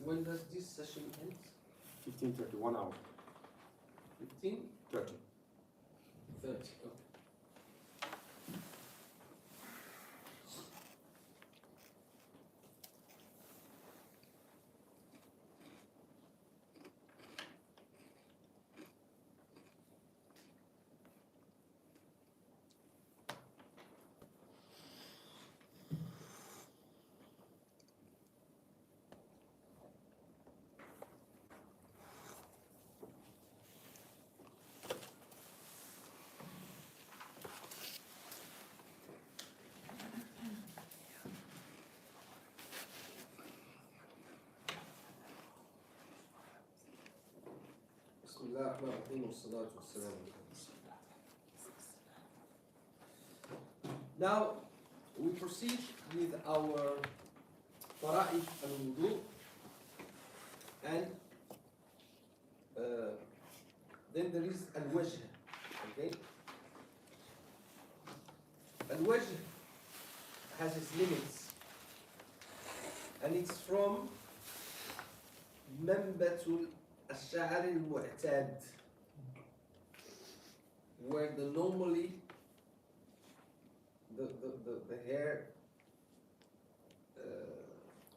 When does this session end? 15:30, 1 hour. 15:30. 30. Okay. بسم الله الرحمن الرحيم والصلاة والسلام على رسول الله. Now we proceed with our fara'id al-wudu, and then there is al-wajh. Okay, al-wajh has its limits, and it's from manbatul الشعر المعتاد, where the normally the hair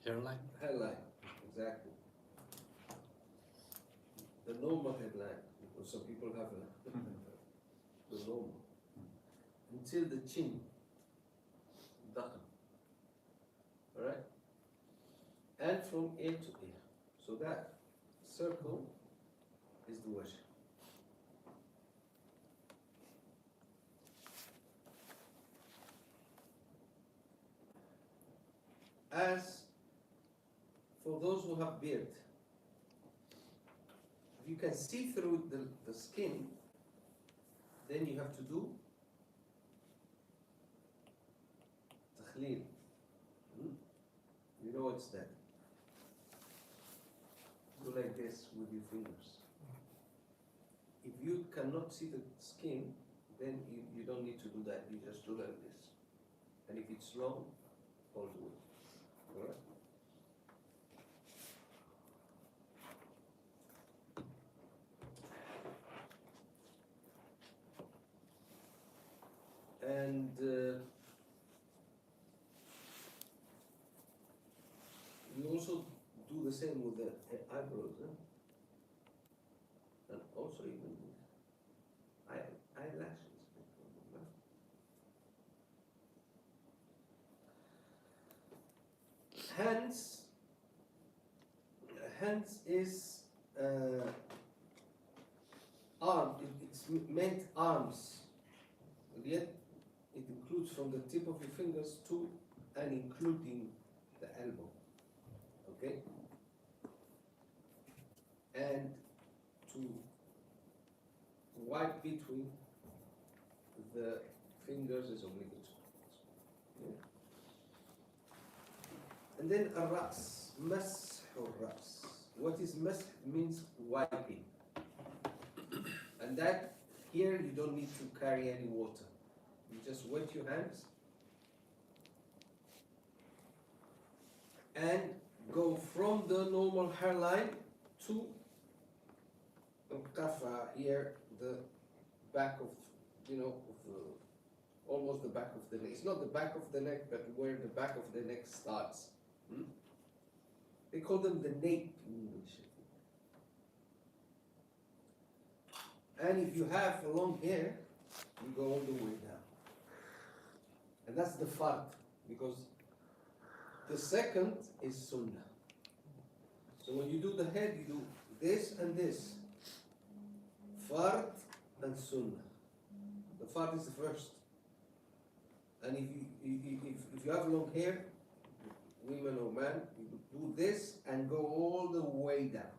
Hairline? hairline, exactly, the normal hairline, because some people have the normal, until the chin, daqn, all right, and from ear to ear, so that circle is the wajh. As for those who have beard, if you can see through the skin, then you have to do takhleel. You know what's that? Do like this with your fingers. If you cannot see the skin, then you don't need to do that. You just do like this. And if it's long, hold the way. Alright? And you also do the same with the eyebrows, and also even eyelashes. Hands is arm. It's meant arms. Yet it includes from the tip of your fingers to and including the elbow. Okay? And to wipe between the fingers is obligatory. Yeah. And then al-ras, mash al-ras. What is mash? Means wiping. And that here you don't need to carry any water. You just wet your hands and go from the normal hairline to al-qafa, here the back of, almost the back of the neck. It's not the back of the neck, but where the back of the neck starts. They call them the nape in English. And if you have long hair, you go all the way down. And that's the fard, because the second is sunnah. So when you do the head, you do this and this. Fard and sunnah. The fard is the first. And if you have long hair, women or man, you do this and go all the way down.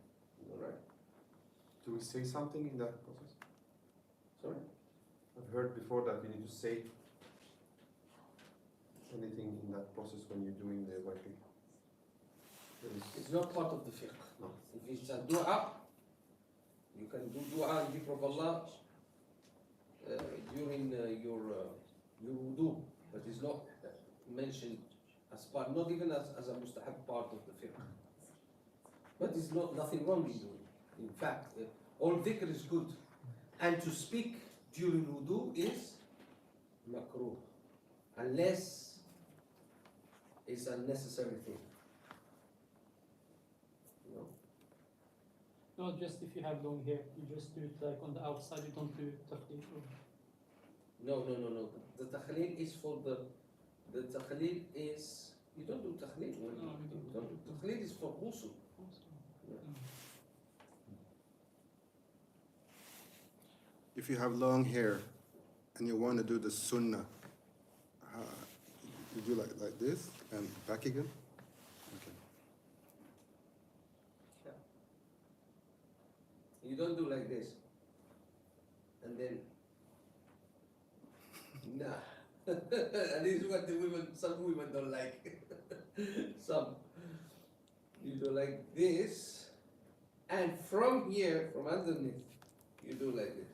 All right? Do we say something in that process? Sorry? I've heard before that we need to say anything in that process when you're doing the wiping. It's not part of the fiqh. No. If it's a dua, you can do dua in dhikr of Allah during your wudu. is not mentioned as part, not even as a mustahab part of the fiqh. But it's not nothing wrong in doing. In fact, all dhikr is good. And to speak during wudu is makruh. Unless it's a necessary thing. You know? No, just if you have long hair, you just do it like on the outside, you don't do taqlid. No. The takhleel is for the takhleel is, you don't do takhleel when No, we you don't. don't do takhleel is for ghusl. If you have long hair and you want to do the sunnah, you do like this and back again? Okay. You don't do like this. And then, nah. And this is what the women, some women don't like. Some. You do like this, and from here, from underneath, you do like this.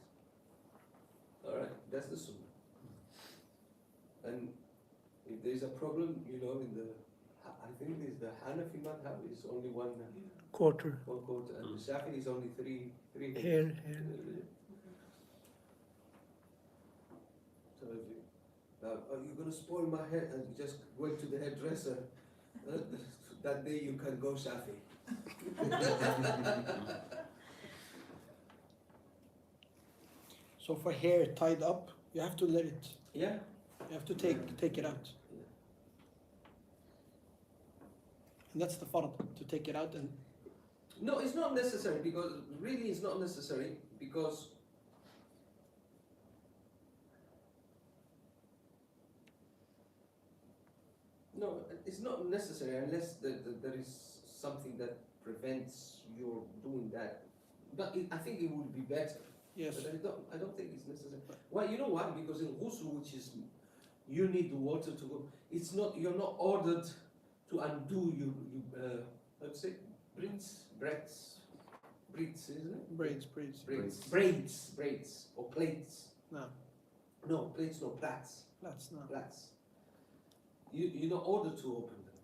Alright, that's the sunnah. And if there's a problem, you know, in the, I think there's the Hanafi madhab is only one Quarter. quarter, and the Shafi is only three Hair. So if you, now, are you going to spoil my hair? And you just went to the hairdresser. That day you can go Shafi. So for hair tied up, you have to let it. Yeah. You have to take it out. And that's the fard, to take it out and No, it's not necessary because really it's not necessary because no, it's not necessary unless there is something that prevents your doing that. But I think it would be better. yes. But I don't think it's necessary. Well, you know why? Because in ghusl, which is you need the water to go. It's not, you're not ordered to undo let's say braids, isn't it? Braids. Braids or plates. No, plates, no, plaits. That's not. Plaits. You're not ordered to open them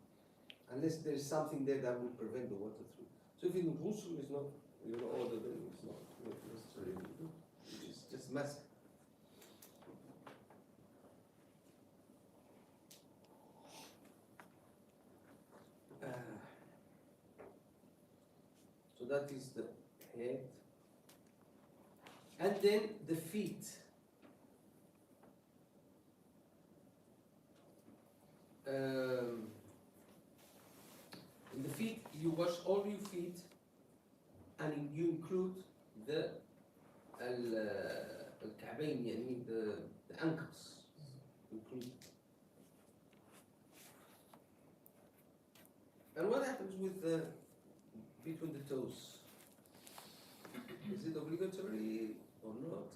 unless there's something there that will prevent the water through. So if in ghusl is not, you're not ordered, then it's not necessary. It's just mess. So that is the head. And then the feet. In the feet, you wash all your feet, and you include the al-ka'bayn, يعني the ankles. Include. And what happens with the between the toes? Is it obligatory or not?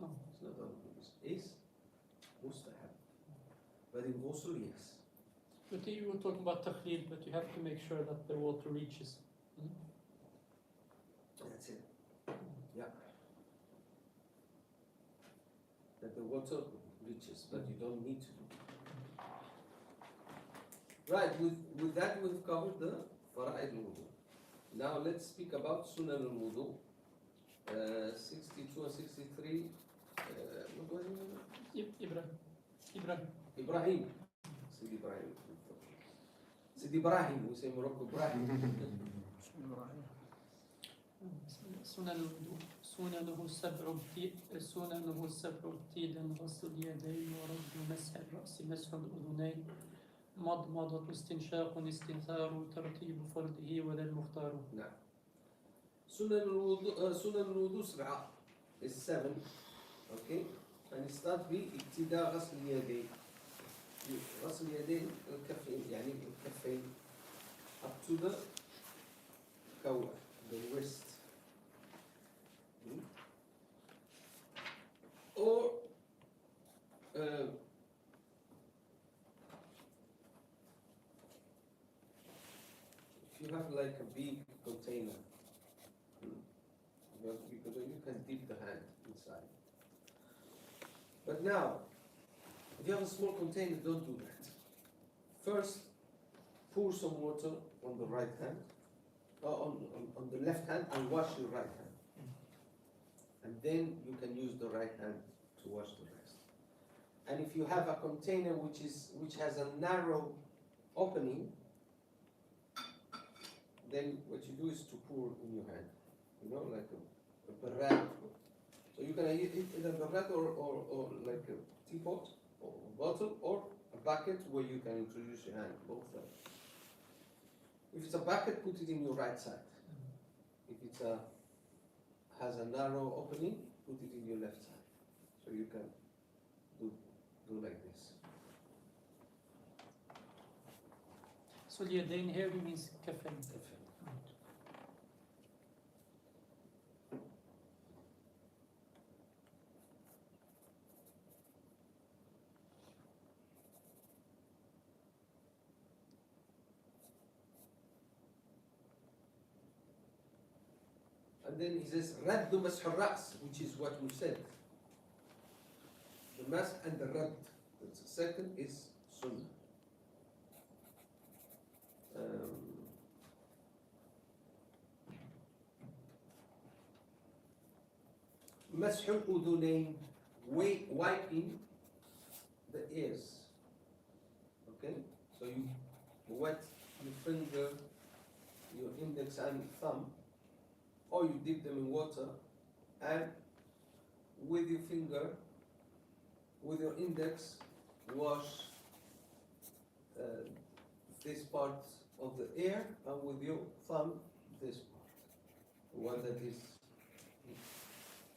No. It's not obligatory. It's mustahab. But in ghusl, yes. But you were talking about taqlid, but you have to make sure that the water reaches. That's it. Yeah. That the water reaches, but you don't need to. Right, with that we've covered the fara'id al-wudu. Now let's speak about sunan al-wudu. 62 and 63. What was it? Ibrahim. Ibrahim. Sidi Ibrahim, we say Morocco Ibrahim. سنن الوضوء سننه السبع ابتيدا غسل اليدين ورد مسح الرأس مسح الأذنين مضمضة استنشاق استنثار ترتيب فرده ولا المختار. نعم. سنن الوضوء 7 is 7. Okay. And it starts بابتداء غسل اليدين. غسل اليدين الكفين يعني الكفين up to the كوع, the wrist. Or if you have like a big container, you can dip the hand inside. But now, if you have a small container, don't do that. First, pour some water on the right hand, on the left hand, and wash your right hand. And then you can use the right hand to wash the rest. And if you have a container which has a narrow opening, then what you do is to pour in your hand, like a barrette. So you can eat it in a barrette or like a teapot or a bottle or a bucket where you can introduce your hand, both sides. If it's a bucket, put it in your right side. If it has a narrow opening, put it in your left side. So you can do like this. So اليدين here means كفين. And then he says, رد مسح الرأس, which is what we said. The mask and the rad. The second is sunnah. مسح الأذنين, wiping the ears. Okay? So you wet your finger, your index and thumb, or you dip them in water, and with your finger, with your index, wash this part of the ear, and with your thumb, this part, the one that is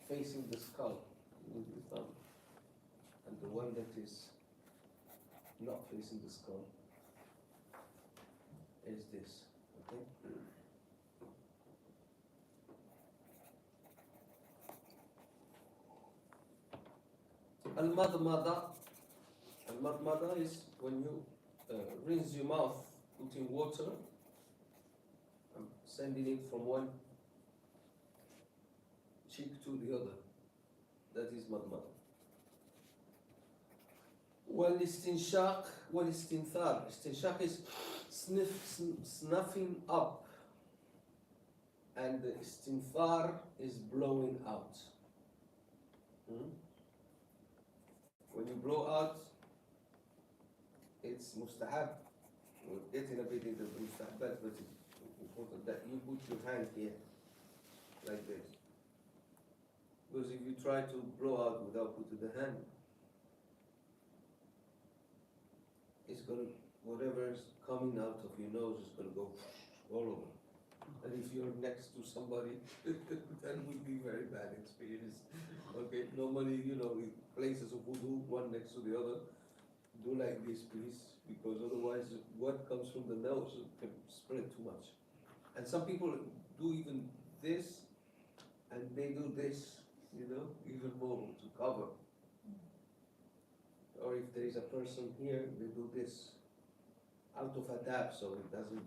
facing the skull with your thumb, and the one that is not facing the skull is this. Okay? Al-madmada is when you rinse your mouth, putting water, sending it from one cheek to the other. That is madmada. Wal-istinshaq, wal-istinthar. Istinshaq is snuffing up, and the istinthar is blowing out. When you blow out, it's mustahab. We're getting a bit into the mustahabat, but it's important that you put your hand here, like this. Because if you try to blow out without putting the hand, it's gonna, whatever is coming out of your nose is gonna go all over. And if you're next to somebody, that would be very bad experience. Okay, normally, in places of wudu, one next to the other, do like this, please, because otherwise what comes from the nose can spread too much. And some people do even this, and they do this, even more to cover. Or if there is a person here, they do this out of adab, so it doesn't.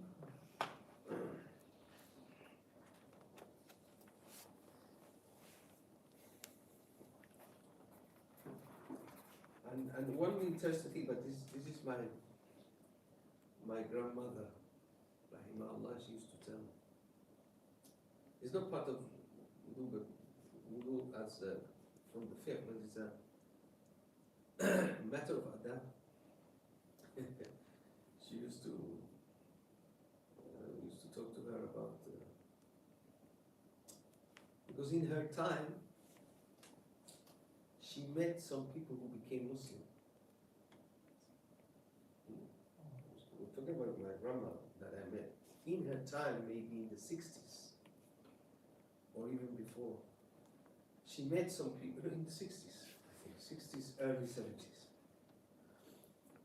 And one interesting thing, but this is my grandmother, rahimahullah, she used to tell me. It's not part of wudu, but wudu as from the fiqh, but it's a matter of adab. She used to talk to her about because in her time she met some people who became Muslim. We're talking about my grandma that I met. In her time, maybe in the 60s, or even before, she met some people in the 60s, I think, 60s, early 70s.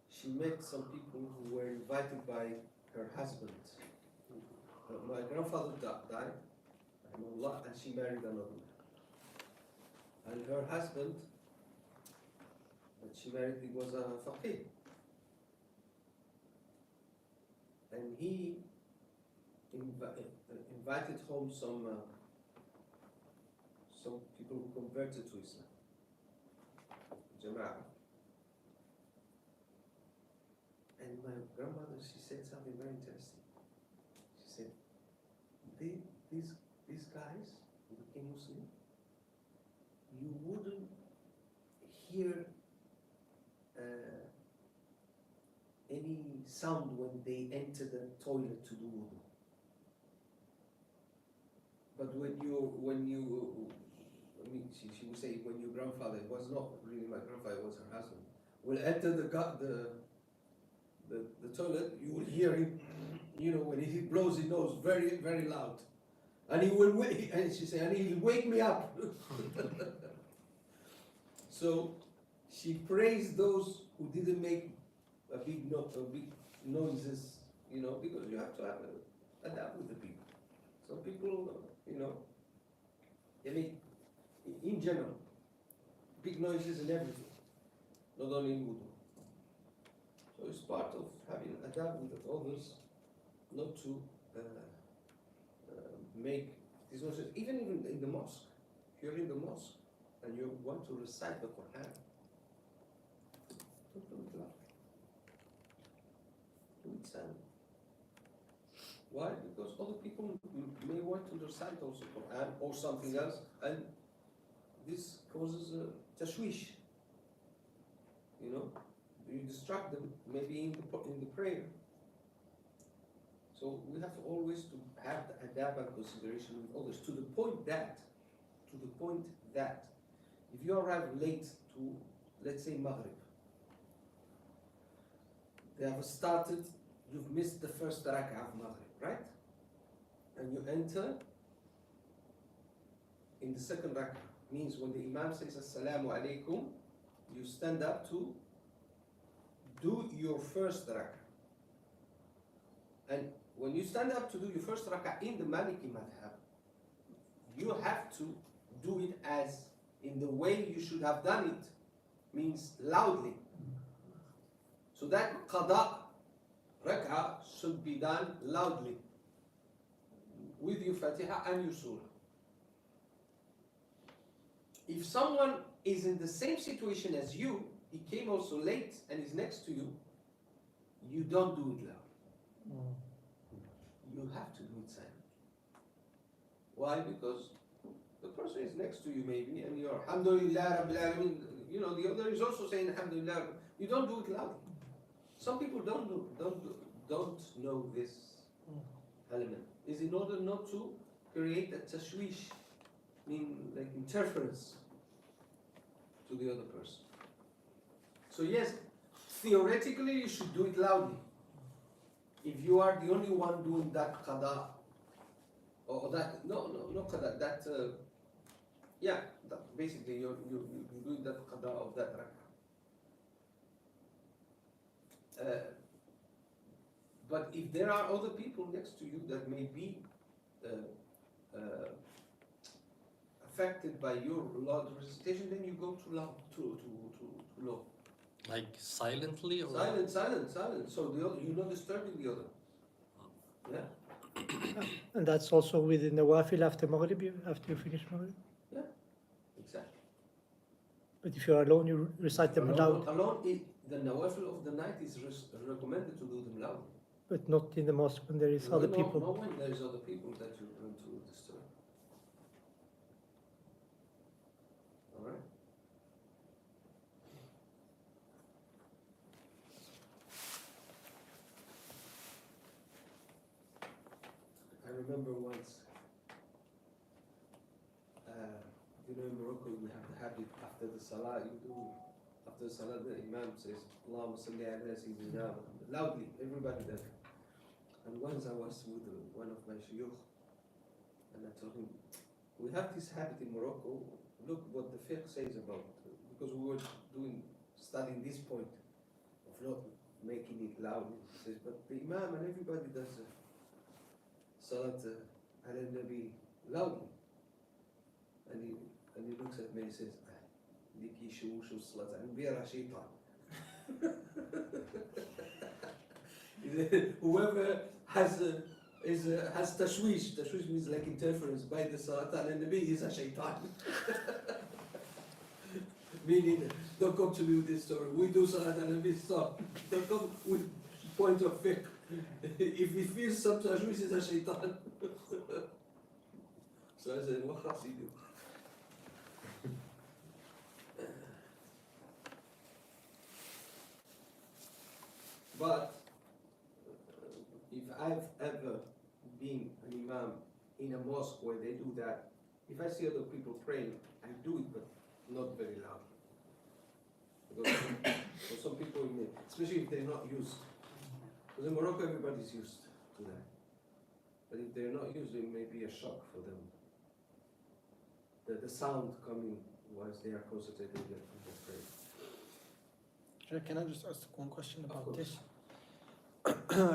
She met some people who were invited by her husband. My grandfather died, and she married another man. And her husband that she married, he was a faqih. And he invited home some some people who converted to Islam. Jama'ah. And my grandmother, she said something very interesting. She said, these guys who became Muslim, you wouldn't hear any sound when they enter the toilet to do wudu. But when you, I mean, she would say when your grandfather, it was not really my grandfather, it was her husband, will enter the toilet, you will hear him, you know, when he blows his nose very, very loud. And he will wake, and she said, and he'll wake me up. So she praised those who didn't make a big noises, you know, because you have to adapt with the people. Some people, you know, I mean, in general, big noises in everything, not only in wudu. So it's part of having adapt with others, not to make these noises. Even in the mosque, if you're in the mosque and you want to recite the Quran, don't do it loud. Do it silent. Why? Because other people may want to recite also Quran or something else, and this causes a tashwish. You know, you distract them maybe in the prayer. So we have always to have the adab and consideration with others to the point that if you arrive late to, let's say, Maghrib, they have started, you've missed the first rak'ah of Maghrib, right? And you enter in the second rak'ah. Means when the Imam says Assalamu alaikum, you stand up to do your first rak'ah. And when you stand up to do your first rak'ah in the Maliki madhab, you have to do it as in the way you should have done it, means loudly. So that qada rak'ah should be done loudly with your Fatiha and your Surah. If someone is in the same situation as you, he came also late and is next to you, you don't do it loud. You have to do it silently. Why? Because the person is next to you maybe, and you're Alhamdulillah Rabbil Alameen, you know, the other is also saying Alhamdulillah. You don't do it loudly. Some people don't know this element. Is in order not to create a tashwish, mean like interference to the other person. So yes, theoretically you should do it loudly. If you are the only one doing that qada, or that, no qada, that, basically you're doing that qada of that rak'ah. But if there are other people next to you that may be affected by your loud recitation, then you go too loud, too low. Like silently or? Silent. So you're not disturbing the other. Yeah. And that's also within the nawafil after Maghrib, after you finish Maghrib. Yeah. Exactly. But if you're alone, you recite them loud. Alone, the nawafil of the night is recommended to do them loud. But not in the mosque when there is other people. Not when there is other people that you're going to disturb. All right. I remember once, you know, in Morocco we have the habit after the salah, after the salah the Imam says, Allahumma salli ala sayyidina, loudly, everybody does it. And once I was with one of my shuyukh, and I told him, we have this habit in Morocco, look what the fiqh says about, because we were studying this point of not making it loud. He says, but the Imam and everybody does Salat ala Nabi loudly. And he looks at me and he says, Liki shu salat anbira shaitan. Whoever has is has tashwish. Tashwish means like interference by the Salat al-Nabi is a shaitan. Meaning, don't come to me with this story. We do Salat al-Nabi, stop. Don't come with point of fiqh. If he feels some tashwish, is a shaitan. So I said, what does he do? But if I've ever been an imam in a mosque where they do that, if I see other people praying, I do it, but not very loud. Because for some people, especially if they're not used, because in Morocco everybody's used to that. But if they're not used, it may be a shock for them. The sound coming whilst they are concentrating on the prayer. Can I just ask one question Of about course. this?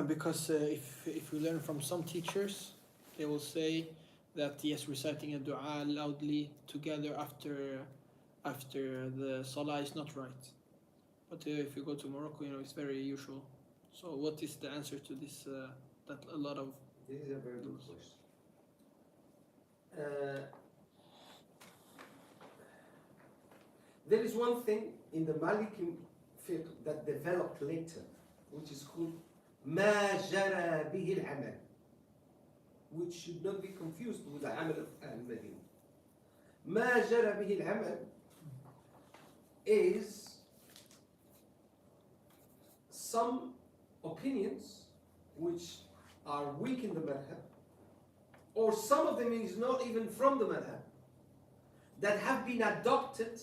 Because if we learn from some teachers, they will say that yes, reciting a dua loudly together after the salah is not right. But if you go to Morocco, it's very usual. So what is the answer to this? That a lot of This is a very good question. There is one thing in the Maliki Fiqh that developed later, which is called ما جرى به العمل, which should not be confused with the amal of al-Madina. ما جرى به العمل is some opinions which are weak in the madhab, or some of them is not even from the madhab, that have been adopted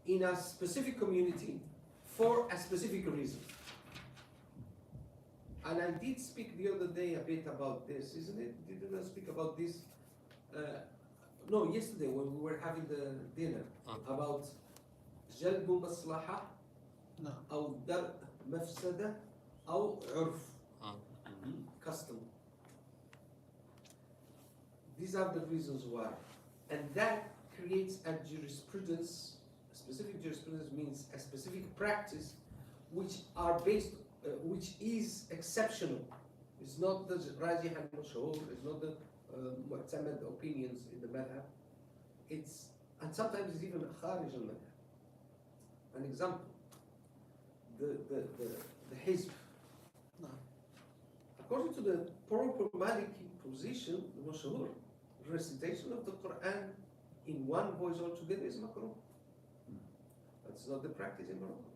in a specific community for a specific reason. And I did speak the other day a bit about this, isn't it? Didn't I speak about this? No, yesterday when we were having the dinner about جلب مصلحة no. أو درء مفسدة أو عرف, custom. These are the reasons why. And that creates a jurisprudence. A specific jurisprudence means a specific practice which are based, which is exceptional. It's not the rajih al-mashhur, it's not the mu'tamad opinions in the madhab. It's, and sometimes it's even kharij al-madhab. An example, the hizb. No. According to the proper Maliki position, the mashhur, recitation of the Quran in one voice altogether is makruh. That's not the practice in Morocco.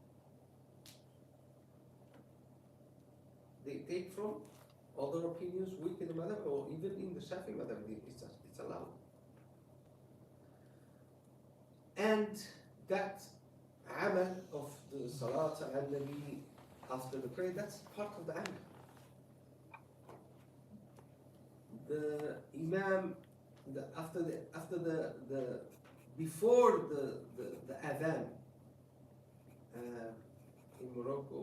They take from other opinions weak in the madhab, or even in the Shafi madhab, it's allowed. And that amal of the salat al-nabi after the prayer, that's part of the amal. The imam, before the adhan in Morocco,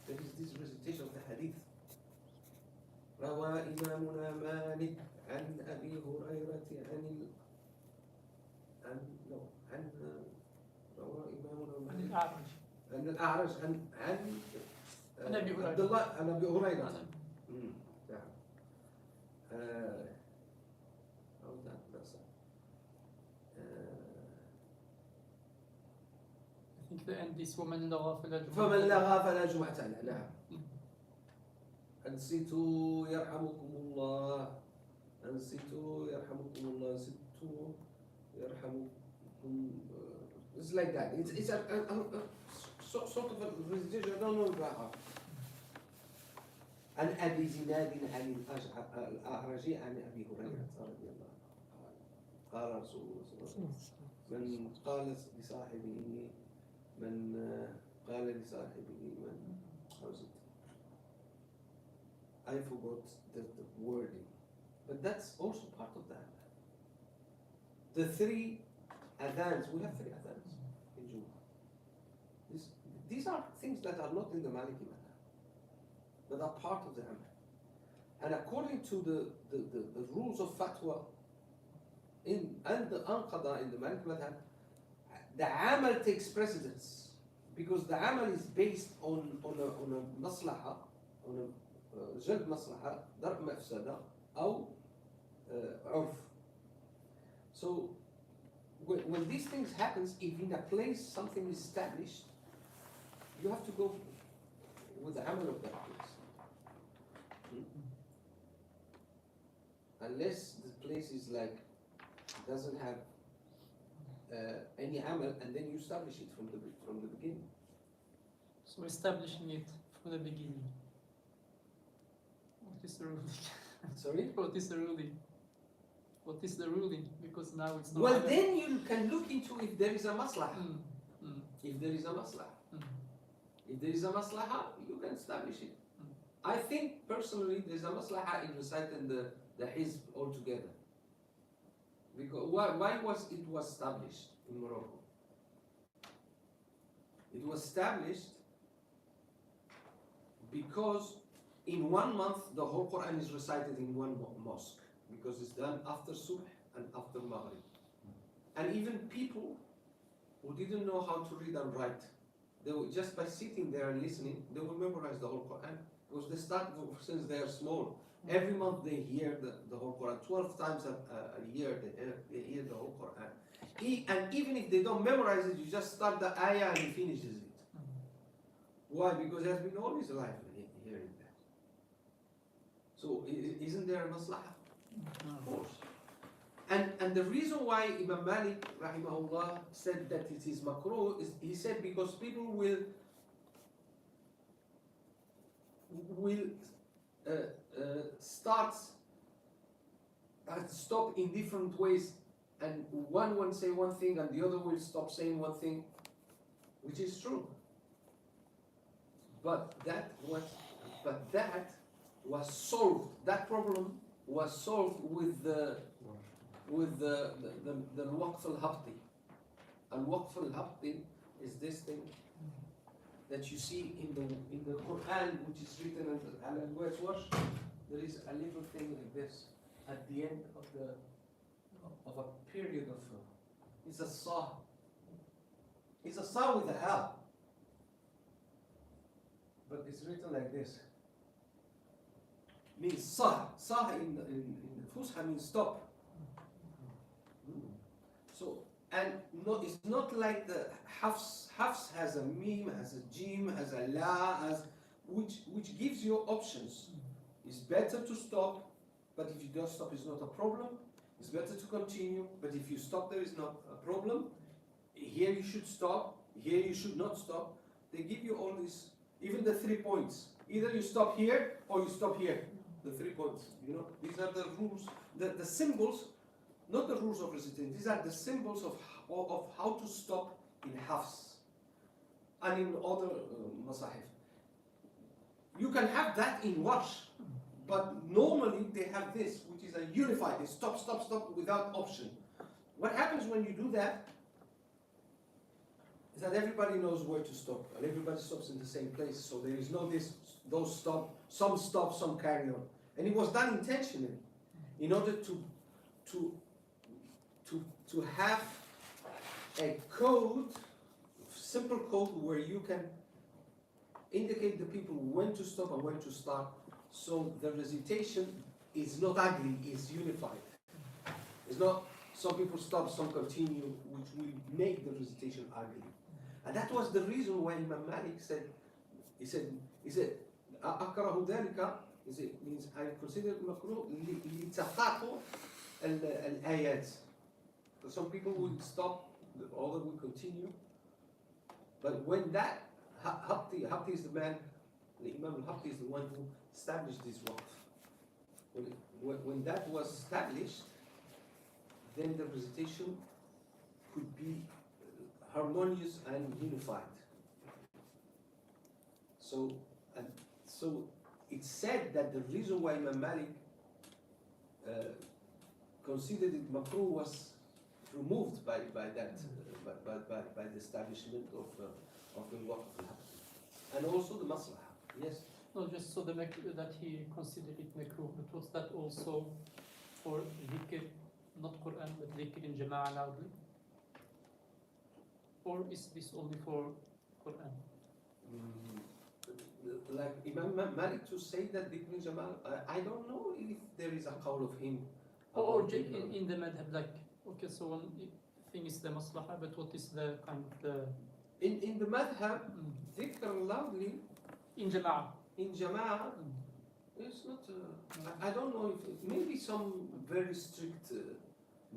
there is this recitation of the hadith. روى إمامنا مالك عن أبي هريرة روى إمامنا مالك الأعرج عن الأعرج عن عن أبي هريرة. عبد الله عن أبي هريرة. أنا- نعم. أو لا بأس. I think the end is ومن لغى فلا جناح فمن لغى فلا جمعة له. نعم. أنصتوا يرحمكم الله. أنصتوا يرحمكم الله. أنصتوا يرحمكم. It's like that. It's a sort of a recitation. I don't know by heart. عن أبي زناد عن الأعرج عن أبي هريرة رضي الله عنه قال رسول الله صلى الله عليه وسلم من قال لصاحبه how is it? I forgot the wording, but that's also part of that. The three adhans, we have three adhans in Jumu'ah. These are things that are not in the Maliki madhab, but are part of the amal. And according to the rules of fatwa and the anqada in the Maliki madhab, the amal takes precedence, because the amal is based on a maslaha, on a جلب مصلحة, درء مفسدة, أو عرف. So when these things happens, if in a place something is established, you have to go with the amal of that place. Unless the place is like, doesn't have any amal, and then you establish it from the beginning. So establishing it from the beginning. What is the ruling? Sorry? What is the ruling? What is the ruling? Because now it's not. Well, then you can look into if there is a maslaha. Mm. If there is a maslaha. Mm. If there is a maslaha, you can establish it. Mm. I think personally there's a maslaha in reciting the hizb altogether. Because why was it established in Morocco? It was established because in 1 month the whole Quran is recited in one mosque, because it's done after Subh and after Maghrib. And even people who didn't know how to read and write, they would, just by sitting there and listening, they will memorize the whole Quran, because they start since they are small. Every month they hear the whole Quran. 12 times a year they hear the whole Quran. And even if they don't memorize it, you just start the ayah and he finishes it. Why? Because he has been always alive hearing that. So isn't there a maslaha? Of course. And the reason why Imam Malik rahimahullah said that it is makruh is, he said, because people will start and stop in different ways, and one will say one thing and the other will stop saying one thing, which is true. But that was solved. That problem was solved with the waqf al-habti. Al-waqf al-habti is this thing that you see in the Quran, which is written as al-Wash. There is a little thing like this at the end of a period of. It's a saw. It's a saw with a ha. But it's written like this. Means sah. Sah in Fusha means stop. So, and no, it's not like the Hafs. Hafs has a meme, has a jim, has a la, which gives you options. It's better to stop, but if you don't stop, it's not a problem. It's better to continue, but if you stop, there is not a problem. Here you should stop. Here you should not stop. They give you all this. Even the 3 points. Either you stop here or you stop here. The 3 points. You know, these are the rules, the symbols, not the rules of recitation. These are the symbols of how to stop in Hafs and in other masahif. You can have that in Warsh, but normally they have this, which is a unified. They stop, stop, stop without option. What happens when you do that? Is that everybody knows where to stop, and everybody stops in the same place. So there is no those stop, some carry on, and it was done intentionally, in order to have a code, simple code, where you can indicate the people when to stop and when to start, so the recitation is not ugly, is unified. It's not some people stop, some continue, which will make the recitation ugly. And that was the reason why Imam Malik said, he said, أكره ذلك, means I consider makruh لتقاطع الآيات. So some people will stop, the other will continue. But when that Habti is the man, the Imam al-Habti is the one who established this waqf. When that was established, then the recitation could be harmonious and unified. So it's said that the reason why Imam Malik considered it makruh was removed by that by the establishment of the waqf al-habs, and also the maslaha. Yes. No, just so that he considered it makruh, but was that also for dhikr, not Quran, but dhikr in jama'ah loudly? or is this only for Quran? Like Imam Malik to say that dhikr in Jamal, I don't know if there is a qawl of him. Or about dhikr. in the madhab, like, okay, so one thing is the maslaha, but what is the kind of the In the madhab, dhikr loudly in jama'ah? in Jama'ah, it's not, I don't know if, maybe some very strict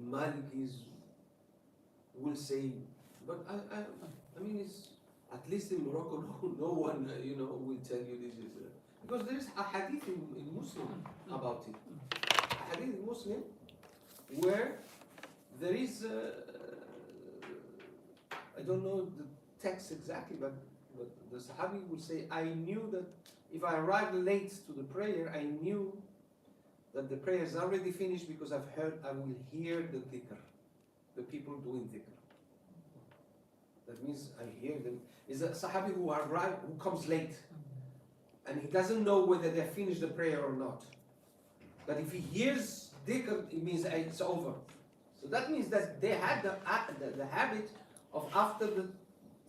Malikis will say, but I mean, it's, at least in Morocco, no one, will tell you this is, because there is a hadith in Muslim about it. A hadith in Muslim where there is, I don't know the text exactly, but the Sahabi will say, I knew that if I arrived late to the prayer, I knew that the prayer is already finished because I will hear the dhikr, the people doing dhikr. That means I hear them. Is a Sahabi who comes late, and he doesn't know whether they finished the prayer or not. But if he hears dhikr, it means it's over. So that means that they had the habit of after the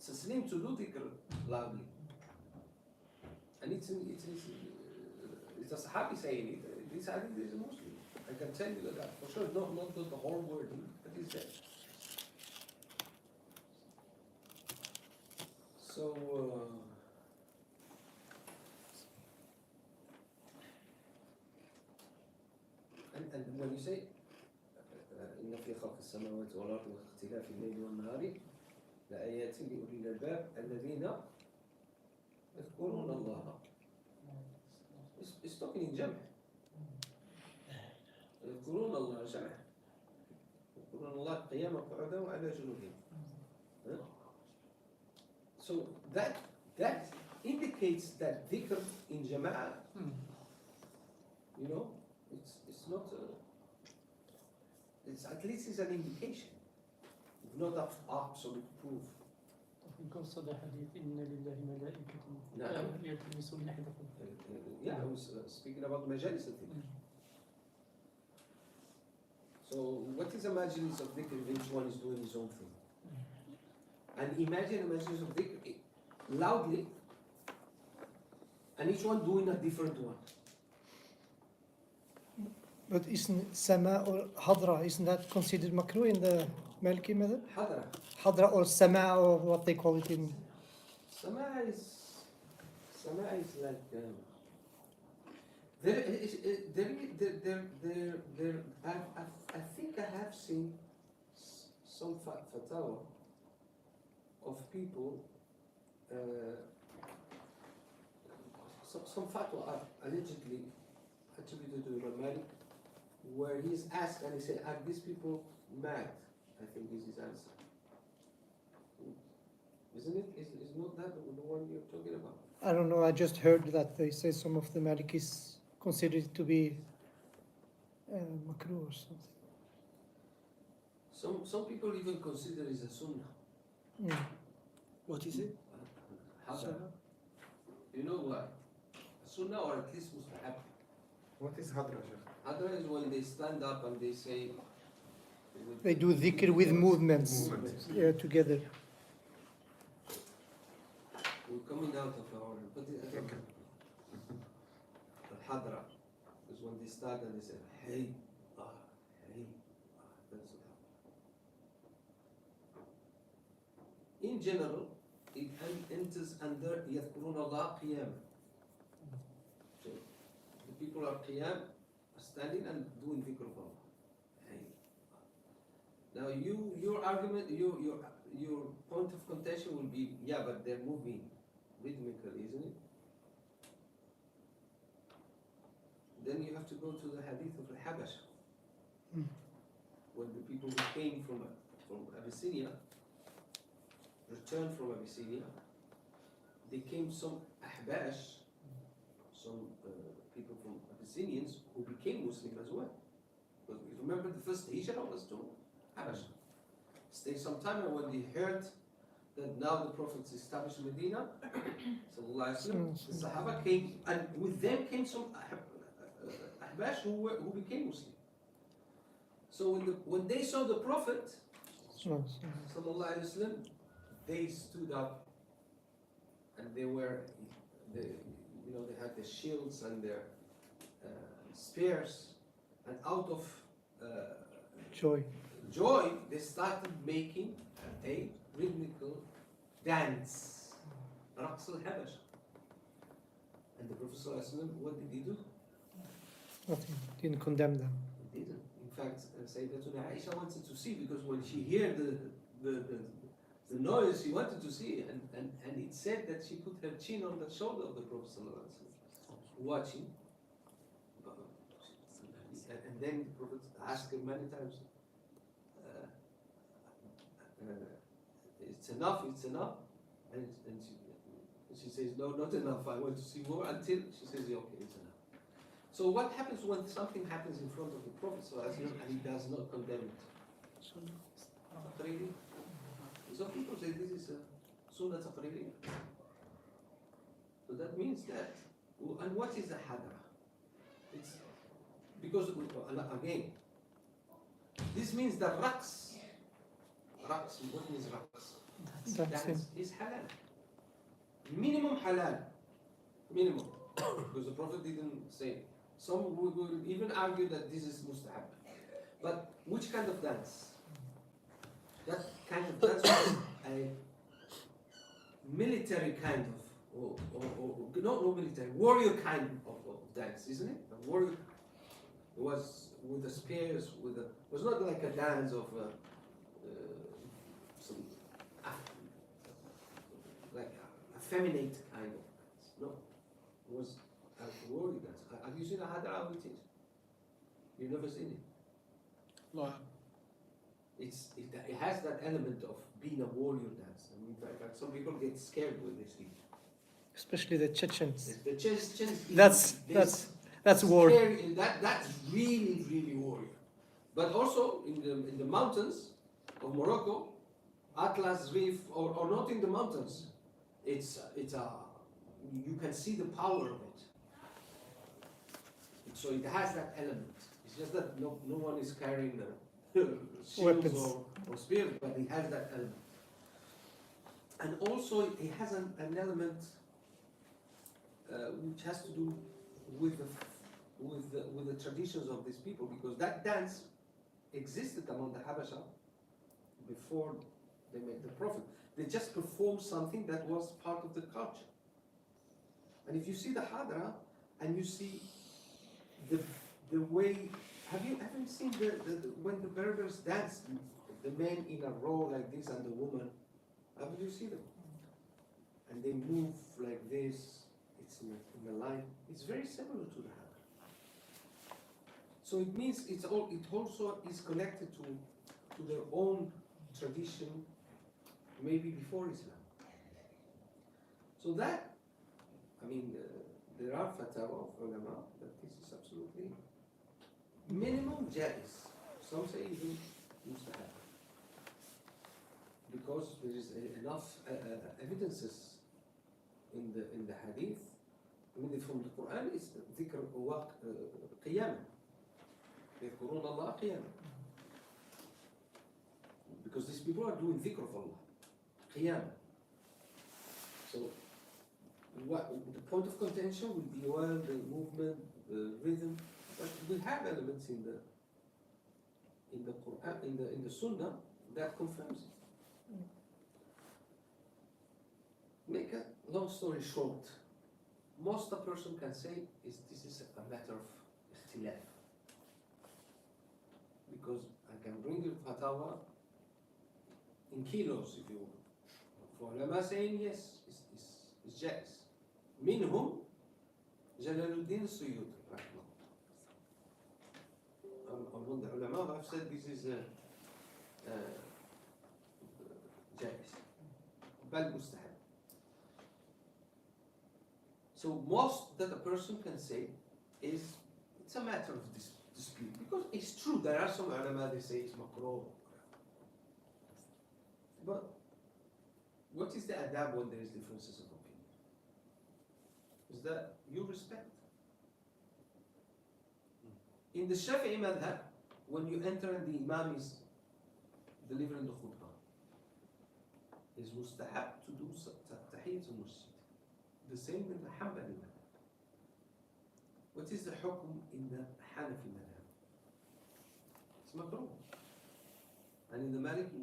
taslim to do dhikr loudly. And it's a Sahabi saying it. This hadith is a Muslim. I can tell you that for sure. Not the whole word, but it's there. So, and when you say إن في خلق السماوات والأرض واختلاف الليل والنهار لآيات لأولي الألباب الذين يذكرون الله. It's talking in جمع. يذكرون الله جمع. يذكرون الله قياما وقعودا وعلى جنوبهم. So that indicates that dhikr in jama'ah, it's not. It's at least it's an indication, not an absolute proof. Because of the hadith, إن لله ملائكة نعم. يلتمسون أحدكم. Yeah, I was speaking about majalis of dhikr. So what is a majlis of dhikr if each one is doing his own thing? And imagine a majlis of dhikr loudly, and each one doing a different one. But isn't sama or hadra, isn't that considered makruh in the Maliki method? Hadra. Hadra or sama or what they call it in... Sama is like I think I have seen some fatwa of people. Some fatwa are allegedly attributed to Imam Malik, where he's asked and he said, "Are these people mad?" I think is his answer. Isn't it? Is not that the one you're talking about? I don't know, I just heard that they say some of the Malikis consider it to be makruh or something. Some people even consider it a sunnah. Mm. What is it? Hadra. You know what? A sunnah or at least mustahab. What is Hadra, Sheikh? Hadra is when they stand up and they say. They do dhikr with movements. Movement. Yeah, together. We're coming out of our. But Okay. The Hadra is when they start and they say, hey, hey, that's what happens. In general, it enters under يذكرون الله قيام. So the people are qiyam, standing and doing dhikr of Allah. Hey. Now your argument, your point of contention will be, yeah, but they're moving rhythmically, isn't it? Then you have to go to the hadith of Al-Habash. Mm. When the people who came from Abyssinia, returned from Abyssinia, they came some Ahbash, some people from Abyssinians who became Muslim as well. But remember the first hijrah was to Habash. Stayed some time, and when they heard that now the Prophet established Medina, sallallahu alaihi wasallam, the Sahaba came, and with them came some Ahbash who became Muslim. So when they saw the Prophet, sallallahu alaihi wasallam, they stood up and they had their shields and their spears, and out of Joy. joy, they started making a rhythmical dance, رقص الحبشة. And the Prophet ﷺ, what did he do? Nothing. Didn't condemn them. He didn't. In fact, Sayyidatuna Aisha wanted to see, because when she heard the noise, she wanted to see, and it said that she put her chin on the shoulder of the Prophet ﷺ, watching. And then the Prophet asked her many times, it's enough, and she says, no, not enough, I want to see more, until she says, yeah, okay, it's enough. So what happens when something happens in front of the Prophet and he does not condemn it? Taqriri. Some people say this is a sunnah taqriri. So that means that, and what is the hadra? It's because, again, this means that raqs, what means raqs? Dance is halal. Minimum halal. Minimum. Because the Prophet didn't say it. Some will even argue that this is mustahab. But which kind of dance? That kind of dance was a military kind of, or no military, warrior kind of dance, isn't it? A warrior. It was with the spears, it was not like a dance of some like a effeminate kind of dance. No, it was a warrior dance. Have you seen a hadra with it? You've never seen it. No. It has that element of being a warrior dance. I mean, in fact, some people get scared when they see it. Especially the Chechens. The Chechens. That's war. That's really, really warrior. But also in the mountains of Morocco, Atlas Reef, or not in the mountains, it's you can see the power of it. So it has that element. It's just that no one is carrying the shields or spears, but it has that element. And also it has an element which has to do with the traditions of these people, because that dance existed among the Habasha before they met the Prophet. They just performed something that was part of the culture. And if you see the Hadra and you see the way, haven't seen when the Berbers dance, the men in a row like this and the woman, haven't you seen them? And they move like this, it's in a line. It's very similar to the Hadra. So it means it also is connected to their own tradition, maybe before Islam. So that, I mean, there are fatwa of ulama that this is absolutely minimum jaiz. Some say even mustahab, because there is enough evidences in the hadith. I mean, from the Quran, it's dhikr wa qiyam. يذكرون الله قياما. Because these people are doing dhikr of Allah, qiyam. So the point of contention will be the movement, the rhythm, but we have elements in the Quran, in the Sunnah that confirms it. Make a long story short, most a person can say is this is a matter of ikhtilaf. Because I can bring you fatwa in kilos if you want. For ulama saying yes, it's jaiz. Minhum Jalaluddin Suyuti, among the ulama have said this is jaiz, bal mustahab. So most that a person can say is it's a matter of dispute, because it's true there are some ulama they say it's makruh. But what is the adab when there is differences of opinion? Is that you respect. In the Shafi'i madhab, when you enter and the imam is delivering the khutbah, is mustahab to do tahiyyat al-masjid. The same with the Hanbali madhab. What is the hukm in the Hanafi madhab? It's makruh. And in the Maliki?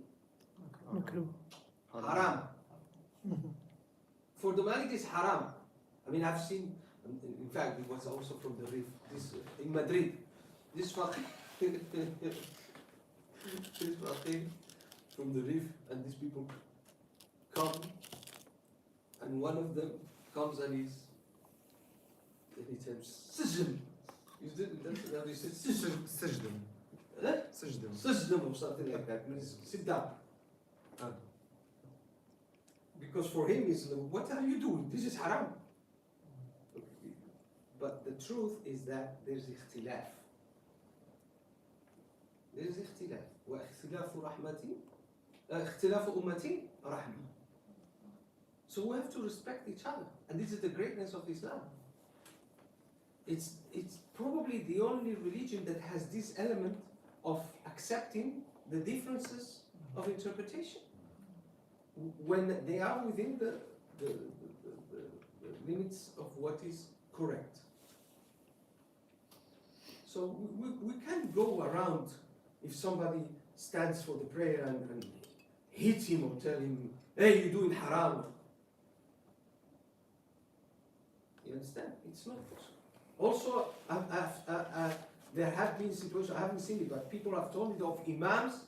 Makruh. Haram. For the Maliki it's haram. I mean, I've seen, in fact, it was also from the Rif, this, in Madrid, this faqih, this faqih from the Rif, and these people come, and one of them comes and he says, Sijm. That's how he says, Sijm. Sajdan. Eh? Sajdan. Sijm or something like that, means sit down. Because for him, it's, what are you doing? This is haram. But the truth is that there's ikhtilaf. There's ikhtilaf. واختلاف رحمتي اختلاف أمتي رحمة. So we have to respect each other. And this is the greatness of Islam. It's probably the only religion that has this element of accepting the differences of interpretation when they are within the limits of what is correct. So we can't go around if somebody stands for the prayer and hit him or tell him, hey, you're doing haram. You understand? It's not possible. Also, there have been situations, I haven't seen it, but people have told me of imams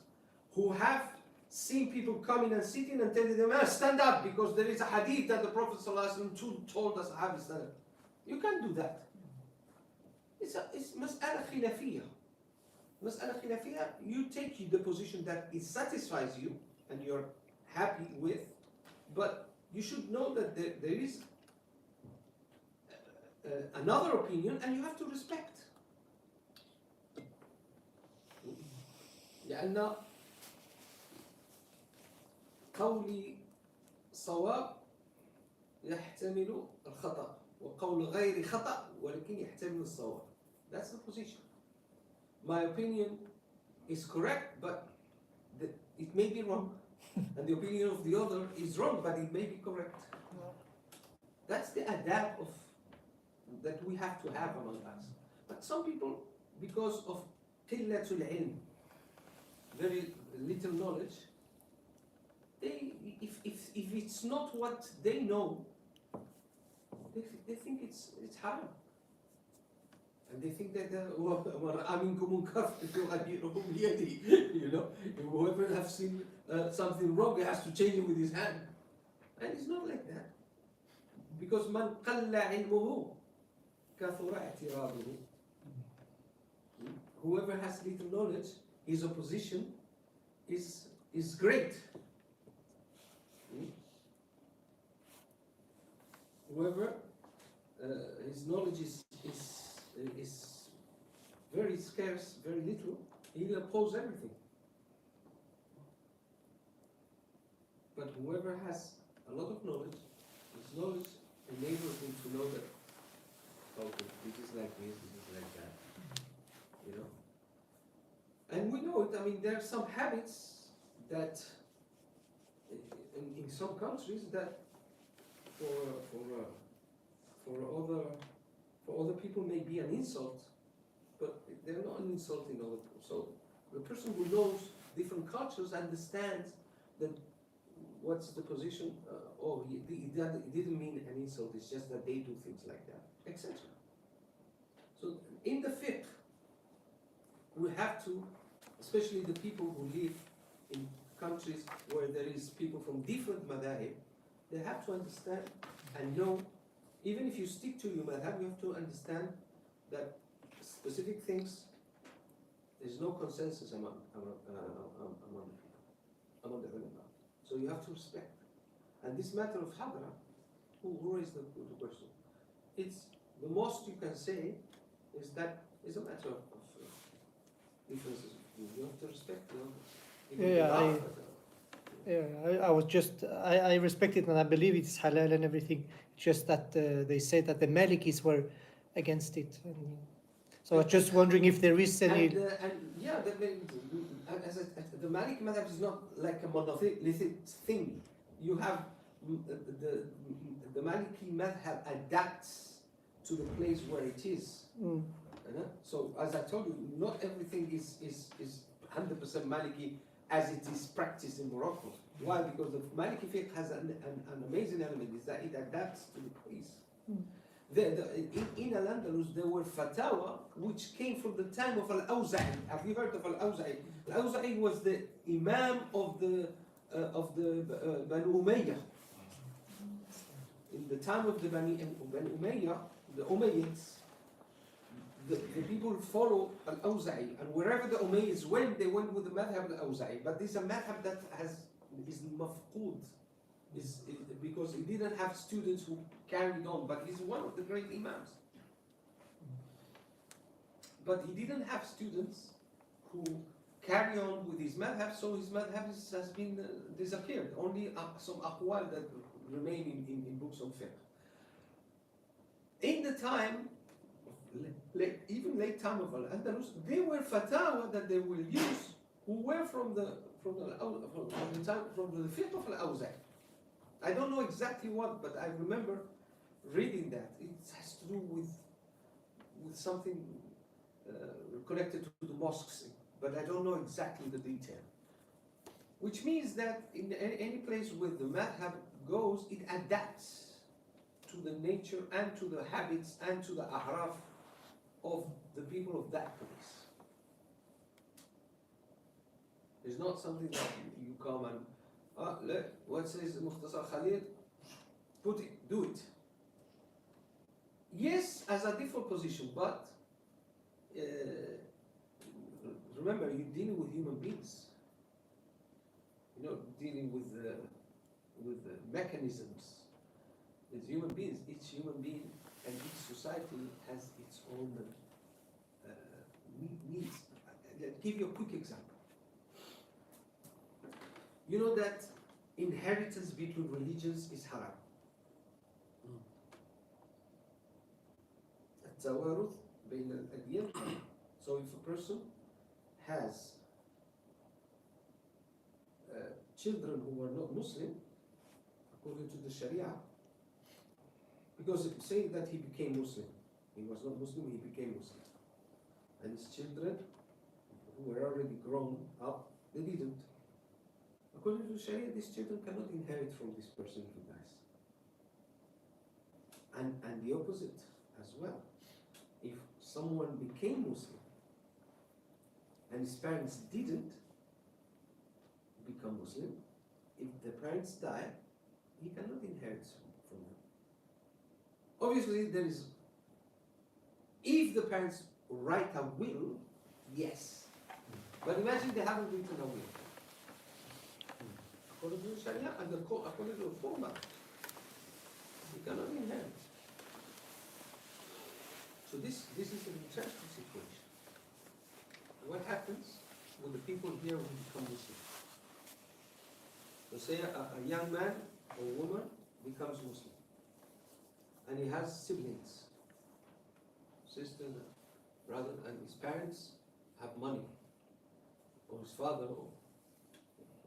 who have seen people coming and sitting and telling them, stand up, because there is a hadith that the Prophet ﷺ told us, stand up. You can't do that. It's mas'ala khilafiyah. Mas'ala khilafiyah, you take the position that it satisfies you and you're happy with, but you should know that there is another opinion and you have to respect. لأن قولي صواب يحتمل الخطأ وقول غير خطأ ولكن يحتمل الصواب. That's the position. My opinion is correct, but it may be wrong. And the opinion of the other is wrong, but it may be correct. That's the adab of that we have to have among us. But some people, because of qillatul ilm, very little knowledge, if it's not what they know, they think it's haram. And they think that you know, whoever has seen something wrong, he has to change it with his hand. And it's not like that. Because man qalla ilmuhu kathura i'tiraduhu. Whoever has little knowledge, his opposition is great. Whoever his knowledge is very scarce, very little, he will oppose everything. But whoever has a lot of knowledge, his knowledge enables him to know that, okay, this is like this is like that, you know. And we know it. I mean, there are some habits that in some countries that for other people may be an insult, but they're not an insult in other people. So the person who knows different cultures understands that what's the position. It didn't mean an insult. It's just that they do things like that, etc. So in the fiqh, we have to, especially the people who live in countries where there is people from different madhahib, they have to understand and know. Even if you stick to your madhab, you have to understand that specific things, there's no consensus among the people, among the ulama. So you have to respect. And this matter of hadra, who raised the question? It's the most you can say is that it's a matter of differences. You have to respect the others. I was just, I respect it and I believe it's halal and everything. Just that they say that the Malikis were against it. And so I was just wondering if there is any... The Maliki madhab is not like a monolithic thing. you have the Maliki madhab adapts to the place where it is. Mm. So as I told you, not everything is 100% Maliki as it is practiced in Morocco. Why? Because the Maliki Fiqh has an amazing element, is that it adapts to the place. In Al-Andalus, there were fatwa which came from the time of Al-Awza'i. Have you heard of Al-Awza'i? Al-Awza'i was the Imam of the Banu Umayyah. In the time of the Banu Umayyah, the Umayyads, the people follow Al-Awza'i, and wherever the Umayyads went, they went with the madhab Al-Awza'i. But this is a madhab that is mafqud, because he didn't have students who carried on, but he's one of the great imams. But he didn't have students who carry on with his madhab, so his madhab has been disappeared. Only some aqwal that remain in books on fiqh. In the time, even late time of Al-Andalus, there were fatwa that they will use who were from the fiqh of Al-Awza'i. I don't know exactly what, but I remember reading that. It has to do with something connected to the mosques, but I don't know exactly the detail. Which means that in any place where the madhab goes, it adapts to the nature and to the habits and to the a'raf of the people of that place. It's not something that you come and look, what says Mukhtasar Khalil, put it, do it. Yes, as a default position, but remember, you're dealing with human beings. You know, dealing with mechanisms. It's human beings. Each human being and each society has its own needs. I'll give you a quick example. You know that inheritance between religions is haram. التوارث بين الأديان. So if a person has children who are not Muslim, according to the Sharia, because say that he became Muslim, he was not Muslim, he became Muslim, and his children who were already grown up, they didn't. According to Sharia, these children cannot inherit from this person who dies. And the opposite as well. If someone became Muslim and his parents didn't become Muslim, if the parents die, he cannot inherit from them. Obviously, there is, if the parents write a will, yes. But imagine they haven't written a will. According to Sharia and according to the format, he cannot inherit. So this is an interesting situation. What happens with the people here who become Muslim? So say a young man or woman becomes Muslim, and he has siblings, sister, brother, and his parents have money, or his father,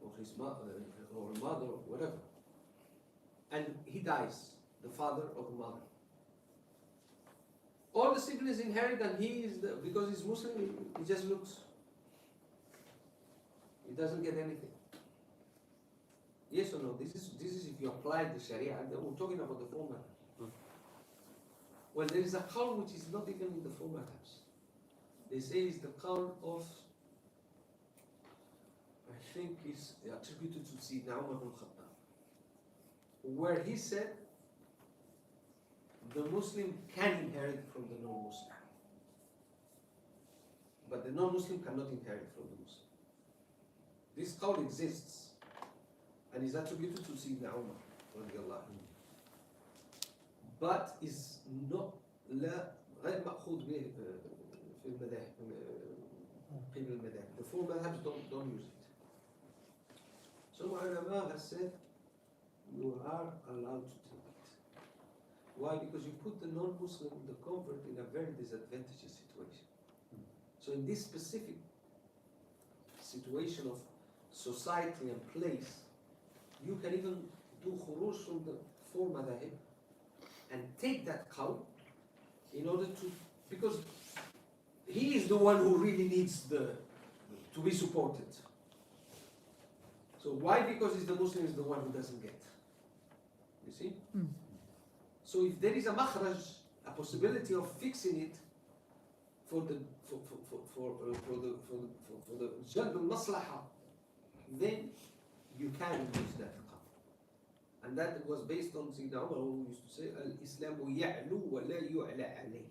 or his mother, or mother, or whatever, and he dies, the father or the mother. All the siblings inherit, and he is because he's Muslim, he just looks. He doesn't get anything. Yes or no? This is if you apply the Sharia. We're talking about the four madhabs. Well, there is a qawl which is not even in the four madhabs. They say it's the qawl of, I think it's attributed to Sayyidina Umar ibn Khattab, where he said the Muslim can inherit from the non-Muslim, but the non-Muslim cannot inherit from the Muslim. This qawl exists and is attributed to Sayyidina Umar radiallahu anhu, but is not غير مأخوذ به في المذاهب قبل المذاهب. The four madhabs don't use it. Some ulama has said you are allowed to do it. Why? Because you put the non-Muslim, the convert, in a very disadvantageous situation. So in this specific situation of society and place, you can even do khuruj from the four madhahib and take that qawl in order to, because he is the one who really needs to be supported. So why? Because he's the Muslim is the one who doesn't get. You see? So if there is a makhraj, a possibility of fixing it for the jalb al-maslaha, then you can use that qawl. And that was based on Sayyidina Umar, who used to say, Al-Islamu ya'lu wa la yu'la alayh.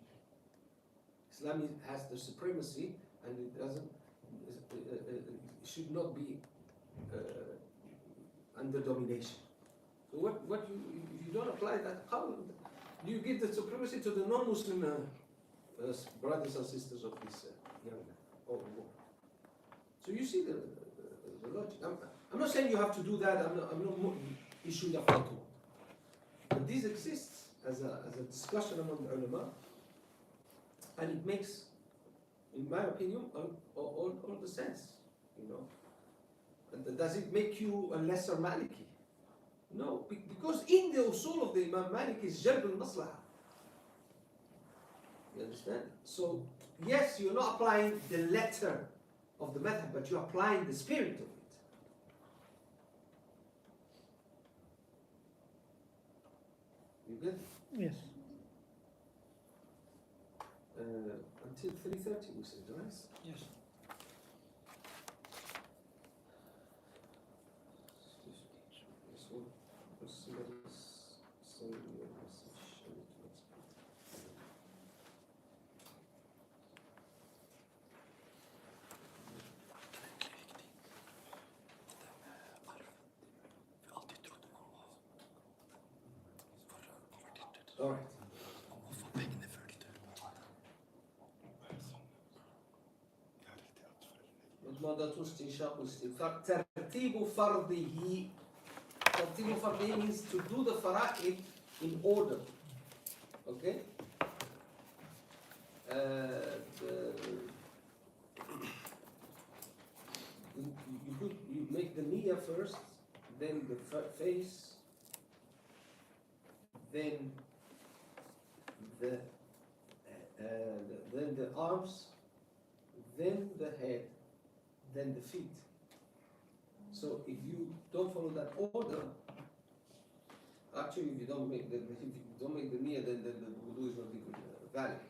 Islam has the supremacy, and it doesn't, it should not be under domination. So what you, if you don't apply that qawl, you give the supremacy to the non-Muslim brothers and sisters of this young man or woman. So you see the logic. I'm not saying you have to do that. I'm not issuing a fatwa. But this exists as a discussion among the ulama, and it makes, in my opinion, all the sense. You know. And does it make you a lesser Maliki? No, because in the usul of the Imam Malik is jalb al-maslaha. You understand? So, yes, you're not applying the letter of the madhab, but you're applying the spirit of it. You get it? Yes. Until 3:30 we said, right? Yes. This one, somebody's sending me a message. I need to explain. All right. مضمضة استنشاق واستنثار ترتيب فرضه. ترتيب فرضه means to do the fara'id in order. Okay? You make the niyyah first, then the face, then the arms, then the head, then the feet. So if you don't follow that order, actually if you don't make the niyyah, then the wudu is not valid.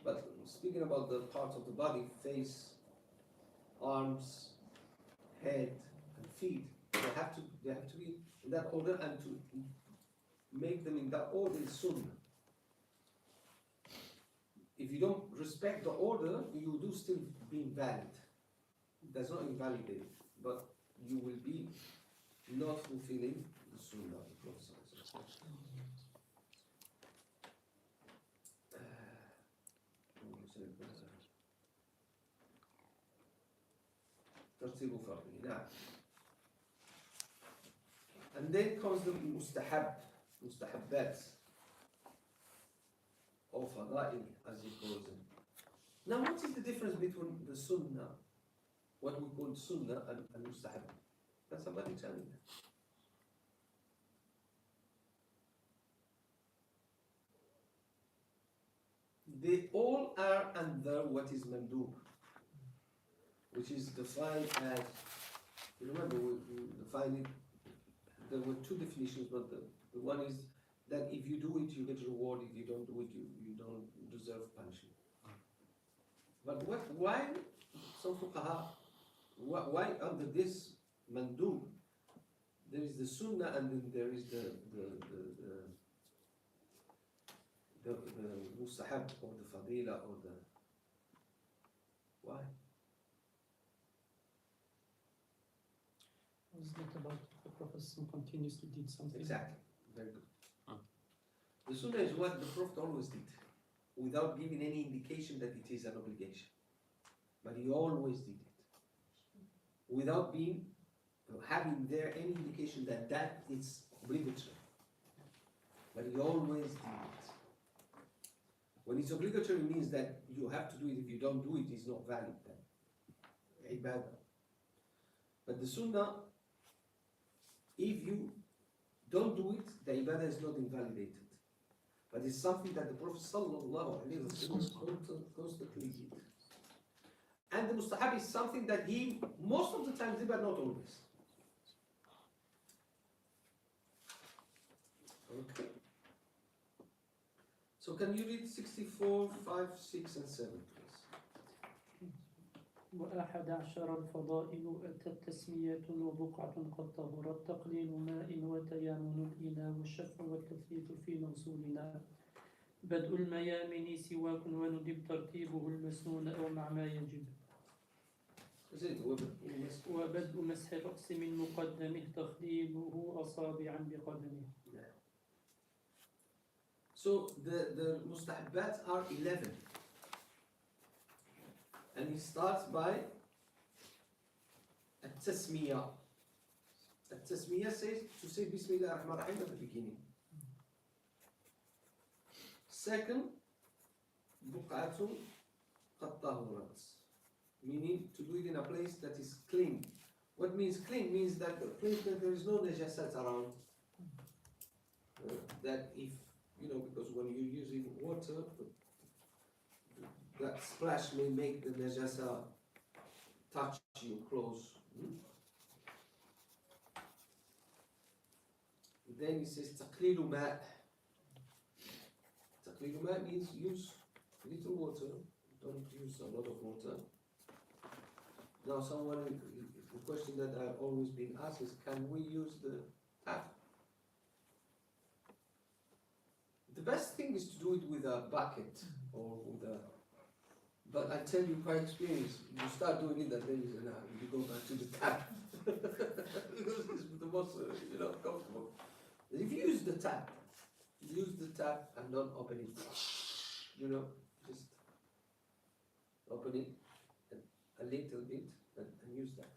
But speaking about the parts of the body, face, arms, head, and feet, they have to be in that order, and to make them in that order is sunnah. If you don't respect the order, you do still be invalid. It does not invalidate it, but you will be not fulfilling the sunnah of the Prophet. ترتيب فرضي. نعم. And then comes the mustahabbat, or fada'il, as he calls them. Now, what is the difference between the sunnah, what we call sunnah, and mustahab? Can somebody tell me that? They all are under what is mandub, which is defined as, you remember we defined it, there were two definitions, but the one is that if you do it, you get reward. If you don't do it, you don't deserve punishment. But why some fuqaha, why under this mandub, there is the sunnah, and then there is the mustahab, or the fadila, or the, why? Was that about the Prophet continuously did something? Exactly. Very good. The sunnah is what the Prophet always did, without giving any indication that it is an obligation. But he always did it, without having there any indication that is obligatory. But he always did it. When it's obligatory, it means that you have to do it. If you don't do it, it's not valid then. Ibadah. But the sunnah, if you don't do it, the ibadah is not invalidated. But it's something that the Prophet sallallahu alaihi wasallam constantly did. And the mustahab is something that he most of the time did, but not always. Okay. So can you read 64, 5, 6, and 7, please? وأحد عشر الفضائل أتت تسمية وبقعة قد طهرت تقليل ماء وتيامن الإناء والشفع والتثليث في مغسولنا بدء الميامن سواك وندب ترتيبه المسنون أو مع ما يجب Is it? وبدء مسح الرأس من مقدمه تخليله أصابعا بقدمه. So the mustahabbat are 11. And he starts by التسمية. التسمية says to say Bismillah ar-Rahman ar-Rahim at the beginning. Second, بقعة قد طهرت, meaning to do it in a place that is clean. What means clean? Means that the place that there is no najasat around. That if, because when you're using water, that splash may make the najasa touch your clothes. Then he says taqlilu ma'. Taqlilu ma' means use little water, don't use a lot of water. Now the question that I've always been asked is, can we use the tap? The best thing is to do it with a bucket or with a. But I tell you by experience, you start doing it and then you go back to the tap. Because it's the most, comfortable. If you use the tap and don't open it. Just open it a little bit and use that.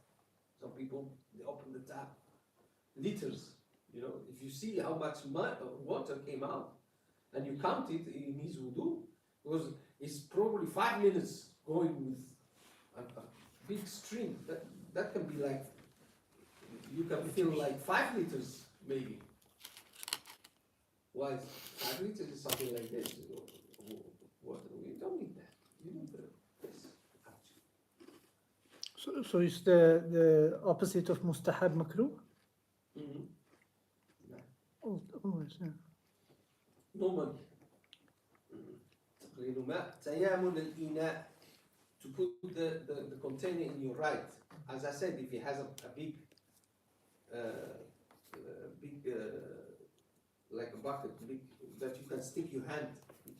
Some people, they open the tap, liters. If you see how much water came out and you count it in his wudu, because it's probably 5 minutes going with a big stream. That can be like, you can feel like 5 liters maybe. Why? 5 liters is something like this. Water. You don't need that. You need this, actually. So is the opposite of mustahab makruh? Yeah. Always, yeah. Normally. تيامن الإناء, to put the container in your right. As I said, if it has a big like a bucket, big, that you can stick your hand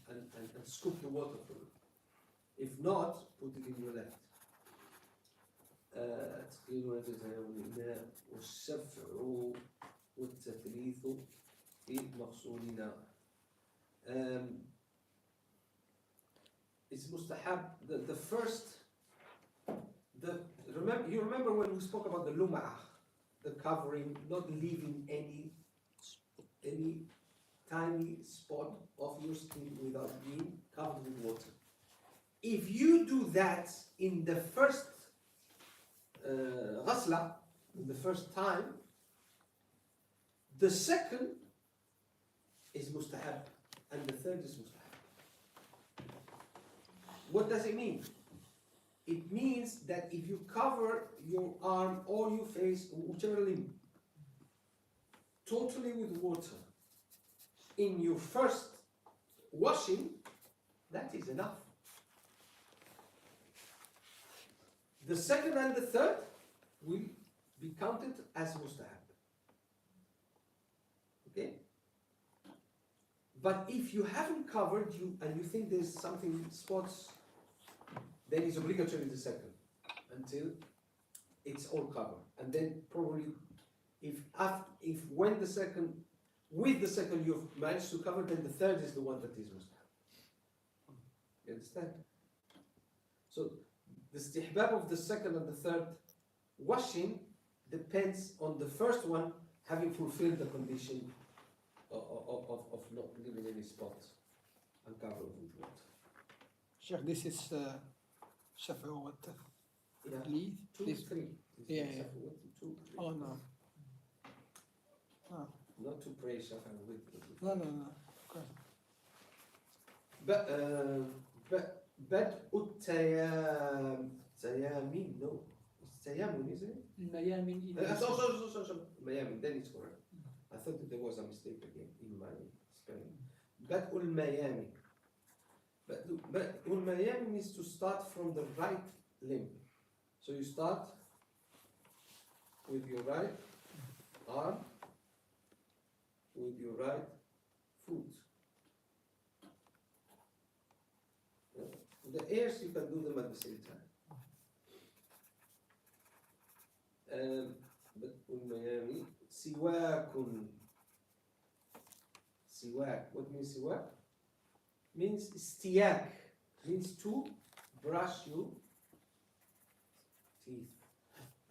and scoop the water from it. If not, put it in your left. تقليل تيامن الإناء والشفع والتثليث في مغسولنا. It's mustahab. The first, you remember when we spoke about the lum'ah, the covering, not leaving any tiny spot of your skin without being covered with water. If you do that in the first ghasla, in the first time, the second is mustahab and the third is mustahab. What does it mean? It means that if you cover your arm or your face, whichever limb, totally with water in your first washing, that is enough. The second and the third will be counted as mustahab. Okay? But if you haven't covered and you think there's something spots, then it's obligatory the second until it's all covered. And then probably with the second you've managed to cover, then the third is the one that is mustahab. You understand? So the istihbab of the second and the third washing depends on the first one having fulfilled the condition of not leaving any spot uncovered with water. Sheikh, this is Shafa wa Yeah. Tathleeth. 2, This- 3. Yeah. 2, 3. Oh no. Oh. not to pray Shafa with. No, no, no. بدء التيامين no it's تيامن isn't it? الميامن إلى sorry Miami then it's correct I thought that there was a mistake again in my spelling بدء الميامن بدء الميامن means to start from the right limb so you start with your right arm with your right foot. The airs you can do them at the same time. But Miami, siwak. Siwak. What means siwak? Means istiyak. Means to brush your teeth.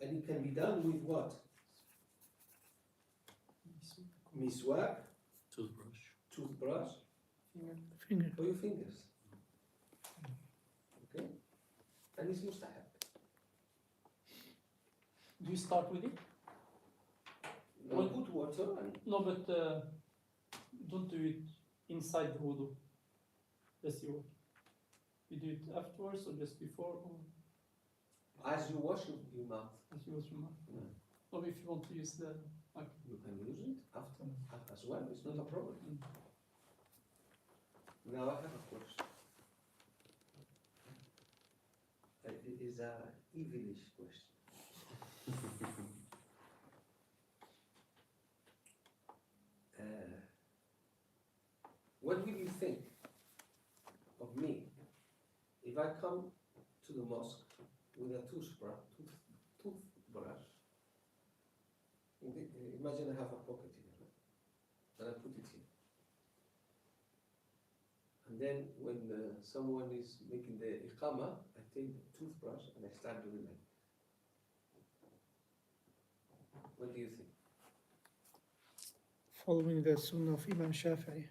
And it can be done with what? Miswak, toothbrush, Finger. or your fingers. Okay? And it's mustahab. Do you start with it? Now put water and No, but don't do it inside the wudu. That's your work. You do it afterwards or just before or as you wash your mouth, as you wash your mouth? Yeah. Or if you want to use the you can use it after as well. It's not a problem. Now I have a question. It is a evilish question. What will you think of me if I come to the mosque with a toothbrush? Imagine I have a pocket here, right? And I put it here. And then when someone is making the iqama, I take the toothbrush and I start doing like. What do you think? Following the sunnah of Imam Shafi'i.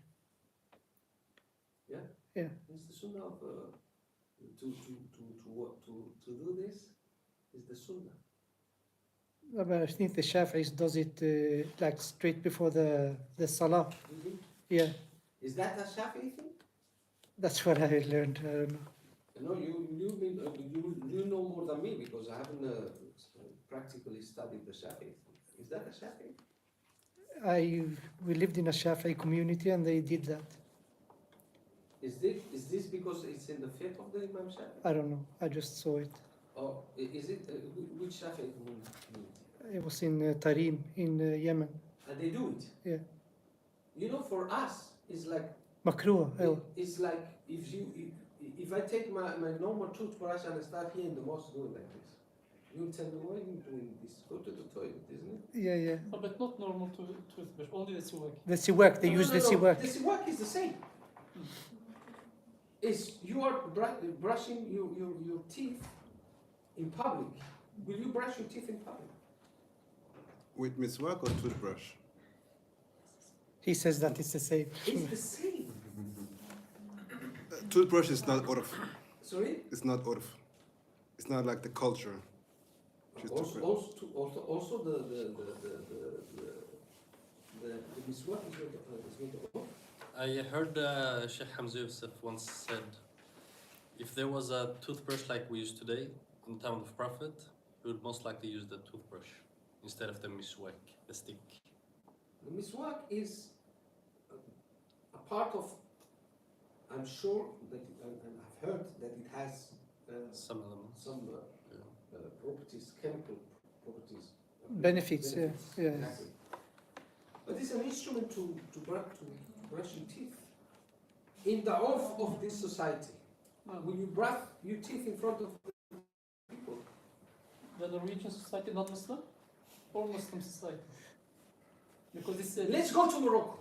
Yeah? Yeah. It's the sunnah of to do this is the sunnah. No, but I think the Shafi'is does it like straight before the salah. Really? Yeah, Is that a Shafi'i thing? that's what I learned. I don't know. No, you know more than me because I haven't practically studied the Shafi'i thing. Is that a Shafi'i? We lived in a Shafi'i community and they did that. Is this because it's in the faith of the Imam Shafi'i? I don't know. I just saw it. Or is it which Shafi'i community? It was in Tarim in Yemen. And they do it. Yeah. You know, for us, it's like Makruh. it's like if I take my normal toothbrush and I start here in the mosque doing like this, you tell me why are you doing this? Go to the toilet, isn't it? Yeah, yeah. No, but not normal toothbrush, only the siwak. The siwak. They use the siwak. The siwak is the same. Is you are brushing your teeth in public. Will you brush your teeth in public? With miswak or toothbrush? He says that it's the same. It's the same. Toothbrush is not urf. Sorry? It's not urf. It's not like the culture. Just Also the miswak is not I heard Sheikh Hamza Yusuf once said, if there was a toothbrush like we use today in the time of the Prophet, we would most likely use the toothbrush instead of the miswak, the stick. The miswak is a part of, I'm sure that, and I've heard that it has Some elements. some properties, chemical properties. Benefits, yeah, yeah. Exactly. But it's an instrument to brush your teeth. In the oath of this society, will you brush your teeth in front of people? The Norwegian society, not Muslim, or Muslim society? Because it's Let's go to Morocco.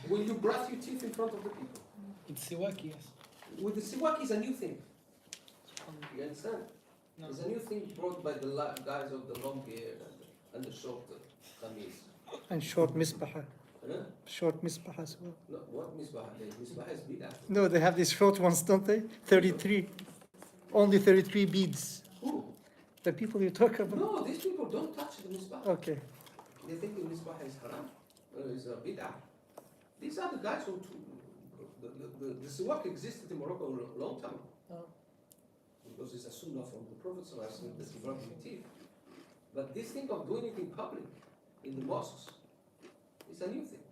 Will you brush your teeth in front of the people? It's siwak, yes. With the siwak is a new thing. You understand? No. It's a new thing brought by the guys of the long hair and the short kameez. And short misbah. Huh? Short misbah as well. No, what misbah? Misbah is bid'ah. No, they have these short ones, don't they? 33. Only 33 beads. Who? The people you talk about. No, these people don't touch the misbah. Okay. they think the misbah is haram, is a bid'ah. These are the guys who, the siwak existed in Morocco a long time. Oh. Because it's a sunnah from the Prophet ﷺ that he brushed the teeth. But this thing of doing it in public, in the mosques, is a new thing.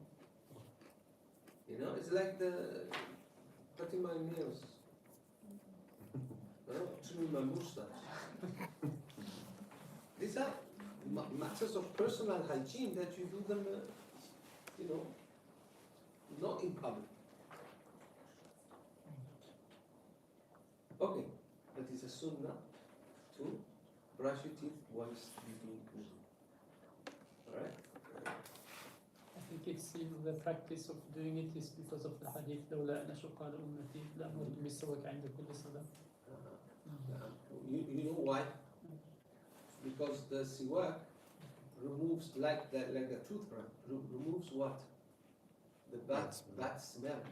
You know, it's like the cutting my nails, trimming my mustache. These are matters of personal hygiene that you do them, you know, not in public. Okay, that is a sunnah to brush your teeth once you do wudu. Alright? I think it's in the practice of doing it is because of the hadith لولا أن أشق على أمتي لأمرت بالسواك عند كل صلاة. You know why? Because the siwak removes, like a toothbrush, removes what? The bad smell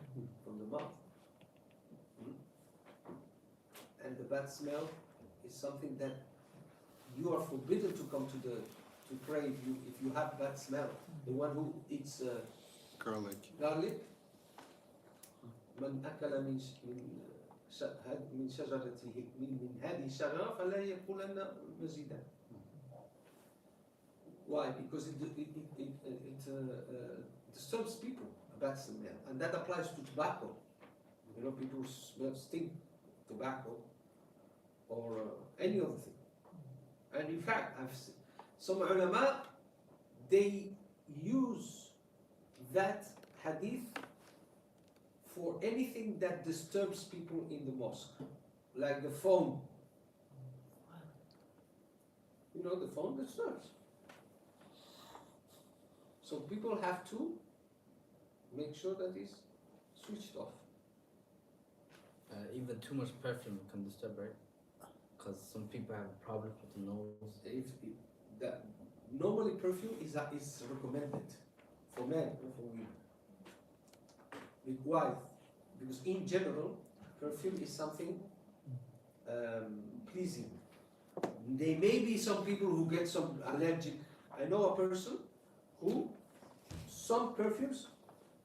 from the mouth. And the bad smell is something that you are forbidden to come to pray if you have bad smell. The one who eats Garlic. garlic, من أكل من شجرته من هذه الشجرة فلا يأكلن مزيدا. Why? Because it disturbs people, a bad smell, and that applies to tobacco. You know, people stink tobacco or any other thing. And in fact, I've seen some ulama, they use that hadith for anything that disturbs people in the mosque, like the phone. You know, the phone disturbs. So people have to make sure that it's switched off. Even too much perfume can disturb, right? Because some people have a problem with the nose. Normally perfume is recommended for men or for women. Why? Because in general, perfume is something pleasing. There may be some people who get some allergic. I know a person who some perfumes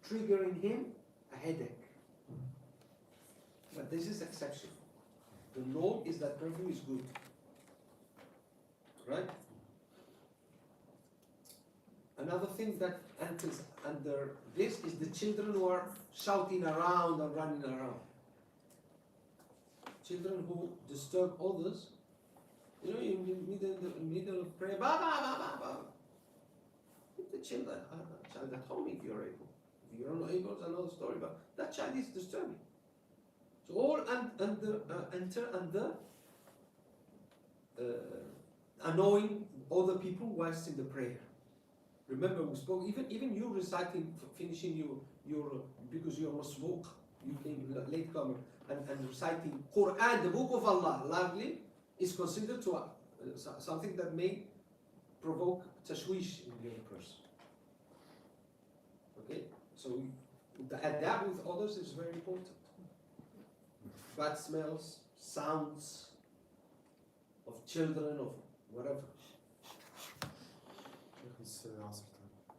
trigger in him a headache. But this is exception. The norm is that perfume is good. Right? Another thing that enters under this is the children who are shouting around and running around. Children who disturb others, you know, in the middle of prayer, bah, bah, bah, bah, bah. Keep the child at home if you're able. If you're not able, it's another story, but that child is disturbing. So all enter under annoying other people whilst in the prayer. Remember, we spoke, even you reciting, finishing your because you're a smoke, you came latecomer, and reciting Quran, the book of Allah, loudly, is considered to something that may provoke tashwish in the other person. Okay? So the adab with others is very important. Bad smells, sounds of children, of whatever. It's Asr time.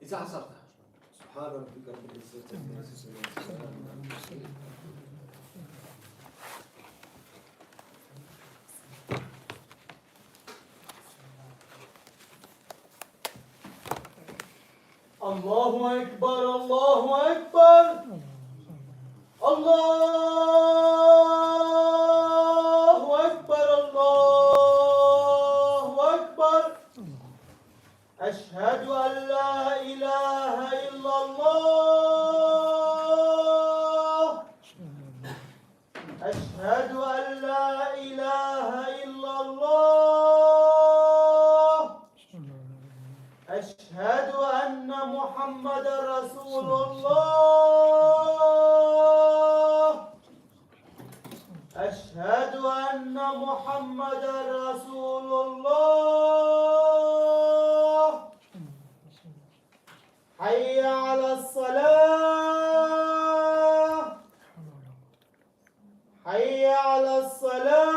It's Asr time. سبحان ربك رب العزة عما يصفون وسلام على المرسلين. الله أكبر الله أكبر الله أكبر الله أكبر أشهد أن لا إله إلا الله أشهد أن لا إله إلا الله أشهد أن محمد رسول الله أشهد أن محمد رسول الله حي على الصلاة حي على الصلاة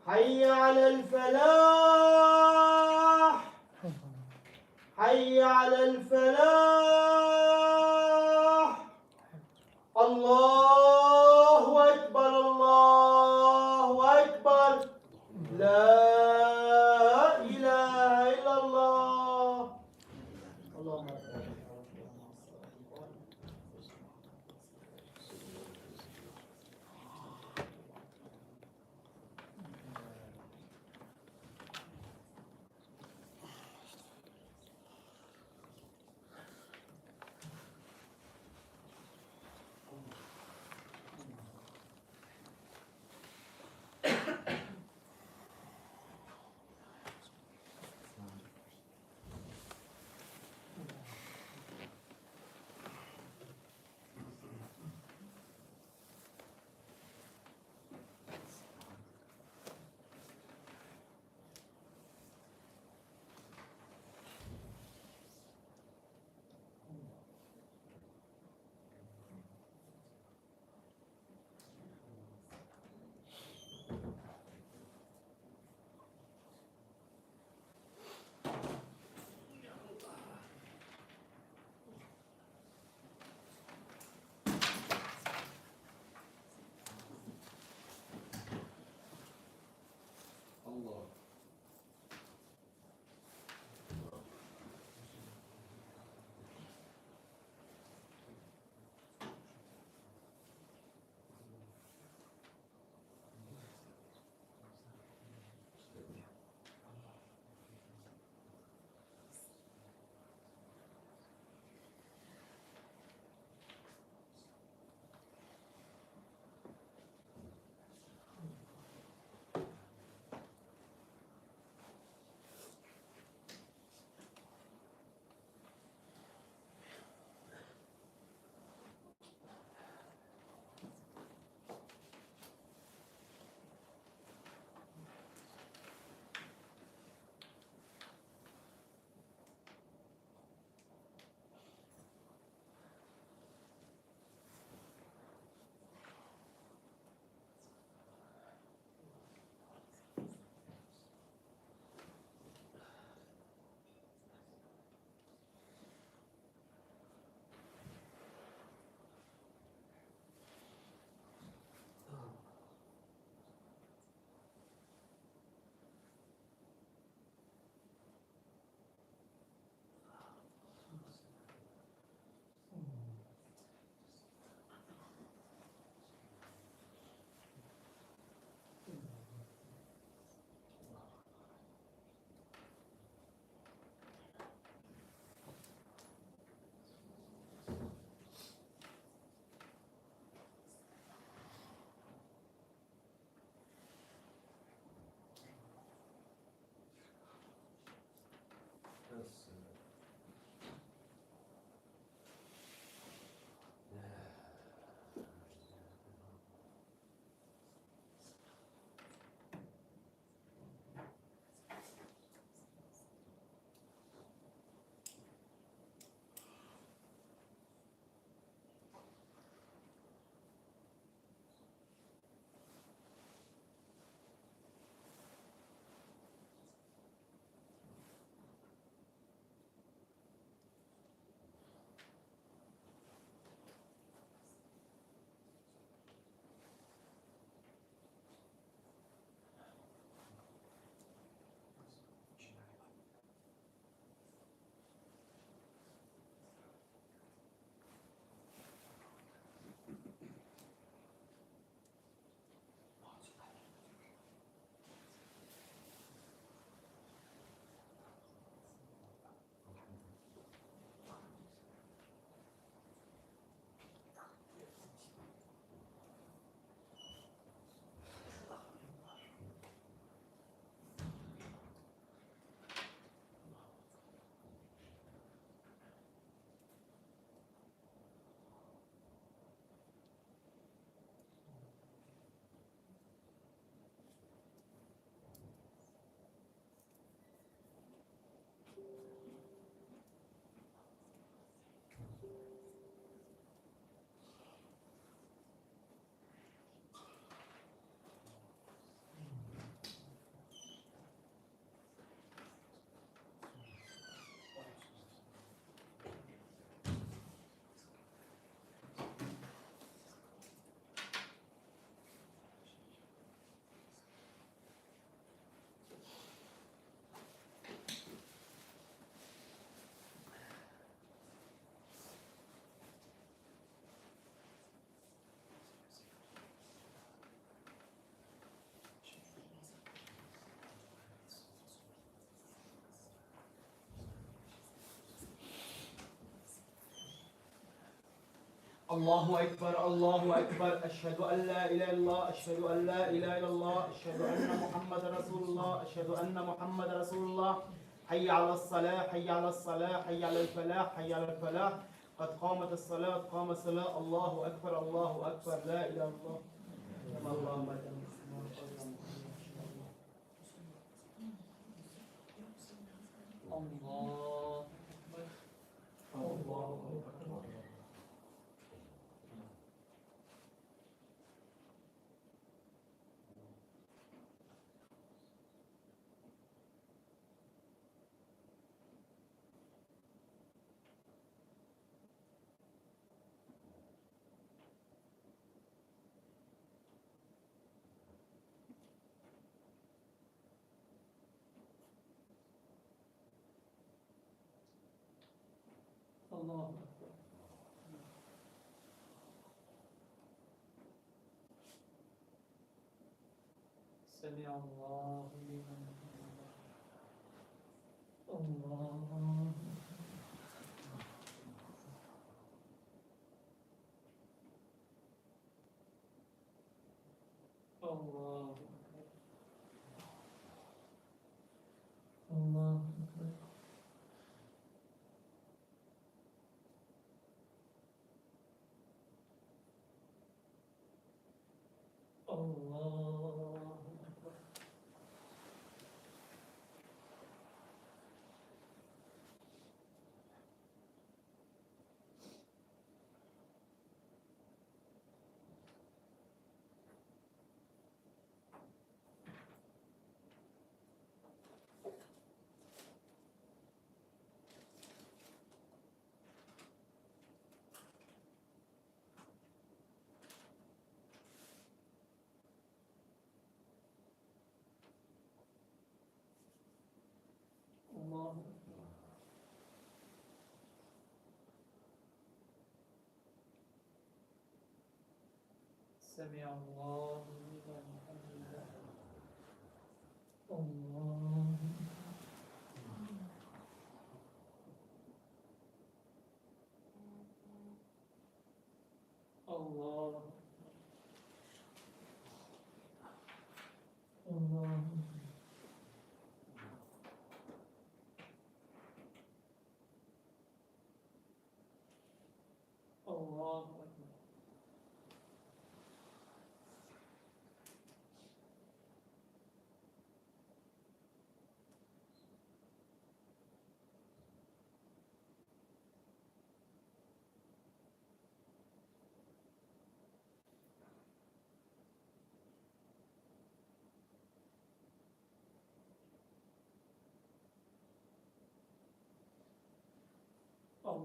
حي على الفلاح حي على الفلاح الله أكبر الله أكبر لا إله إلا الله اللهم الله أكبر الله أكبر أشهد أن لا إله إلا الله أشهد أن لا إله إلا الله أشهد أن محمد رسول الله أشهد أن محمد رسول الله حي على الصلاة حي على الصلاة حي على الفلاح حي على الفلاح قد قامت الصلاة قد قام الصلاة الله أكبر لا إله إلا الله اللهم الله الله أكبر الله أكبر سمع الله لمن حمده الله الله أكبر الله أكبر الله أكبر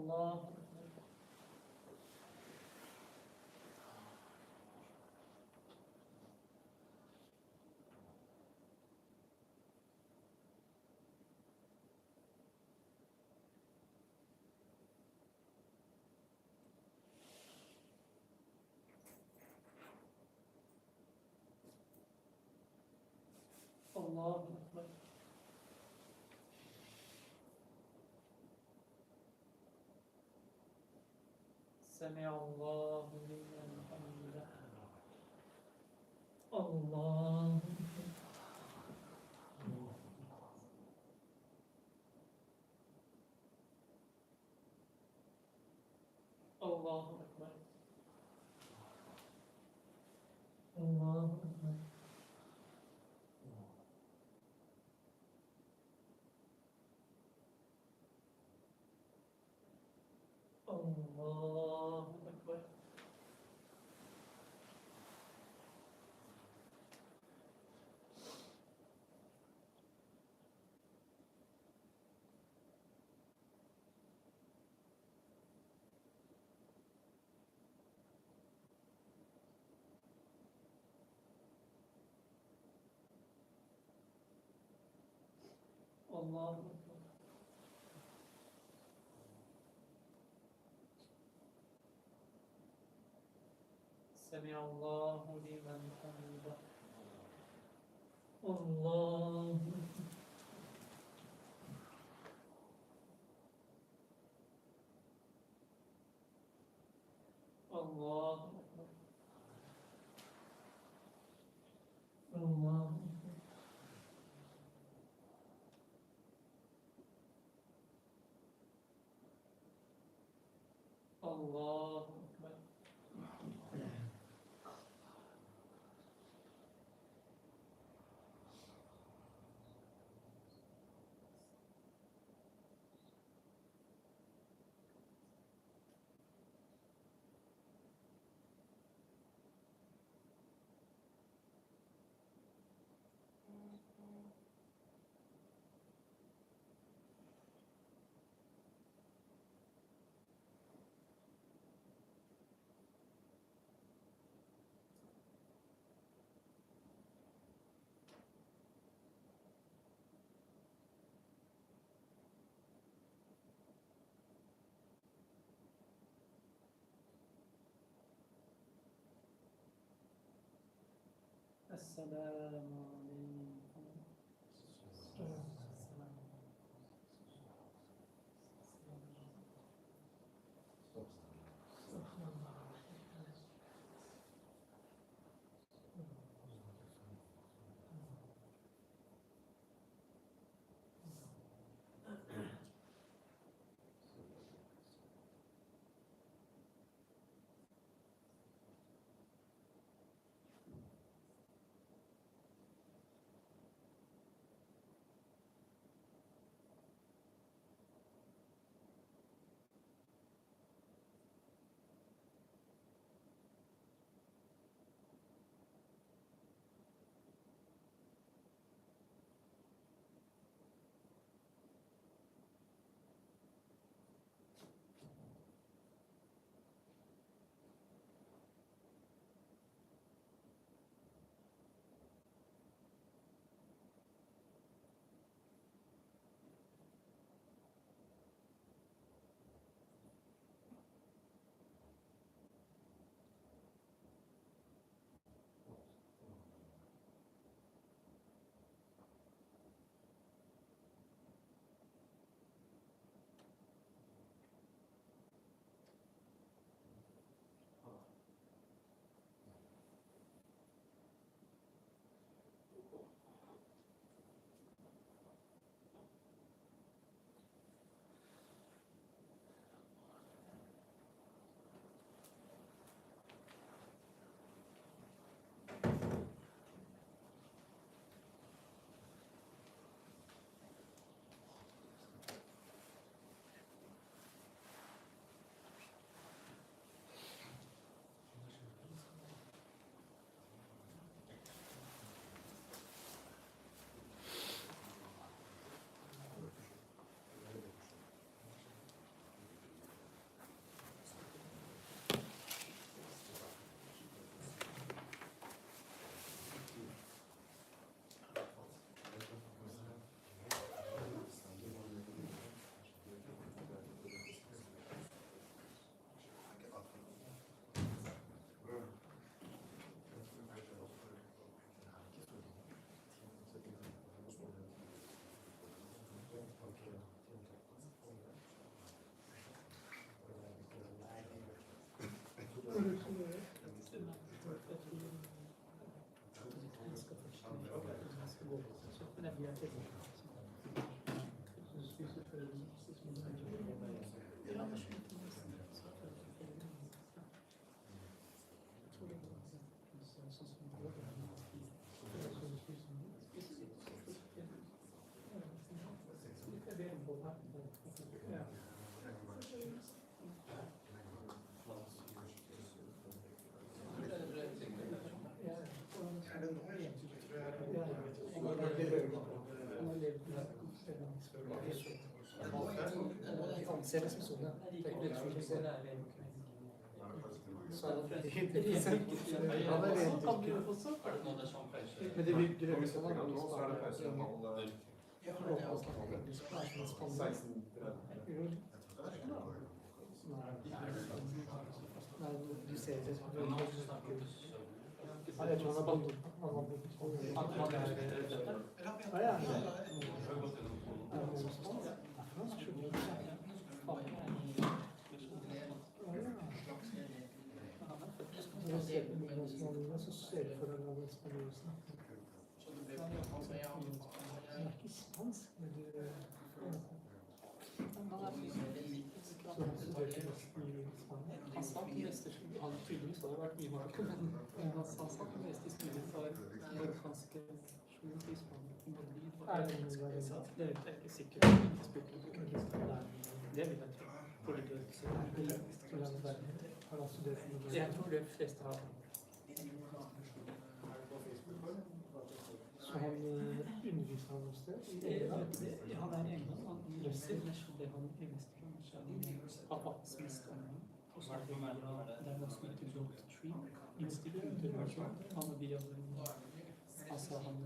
الله أكبر سمع الله لمن حمده الله الله الله الله أكبر الله أكبر الله أكبر سمع الله لمن حمده الله الله أكبر الله أكبر الله أكبر الله أكبر سمع الله لمن حمده الله السلام عليكم. Men det virker jo som at Nå så er det pause en halv 16:30. Nei, du ser det som Men nå snakker du så Ja, jeg tror han har bodd. Ja, ja. Så ser det for deg hva spanjolen Det er ikke spansk, men du Så han studerte nesten i Spania. Han sa at han tydeligvis har vært mye i Marokko, men han sa at han mest i studiet for marokkanske journalister i Spania. Det er jeg ikke sikker på. Det vil jeg tro. Fordi det Har han studert i jeg tror de fleste har Så han underviser han noe sted? Han er egen, han underviser, det han underviser Pappas mest om ham. Og så er det også mye Growth Tree Institute Norway. Han er via altså han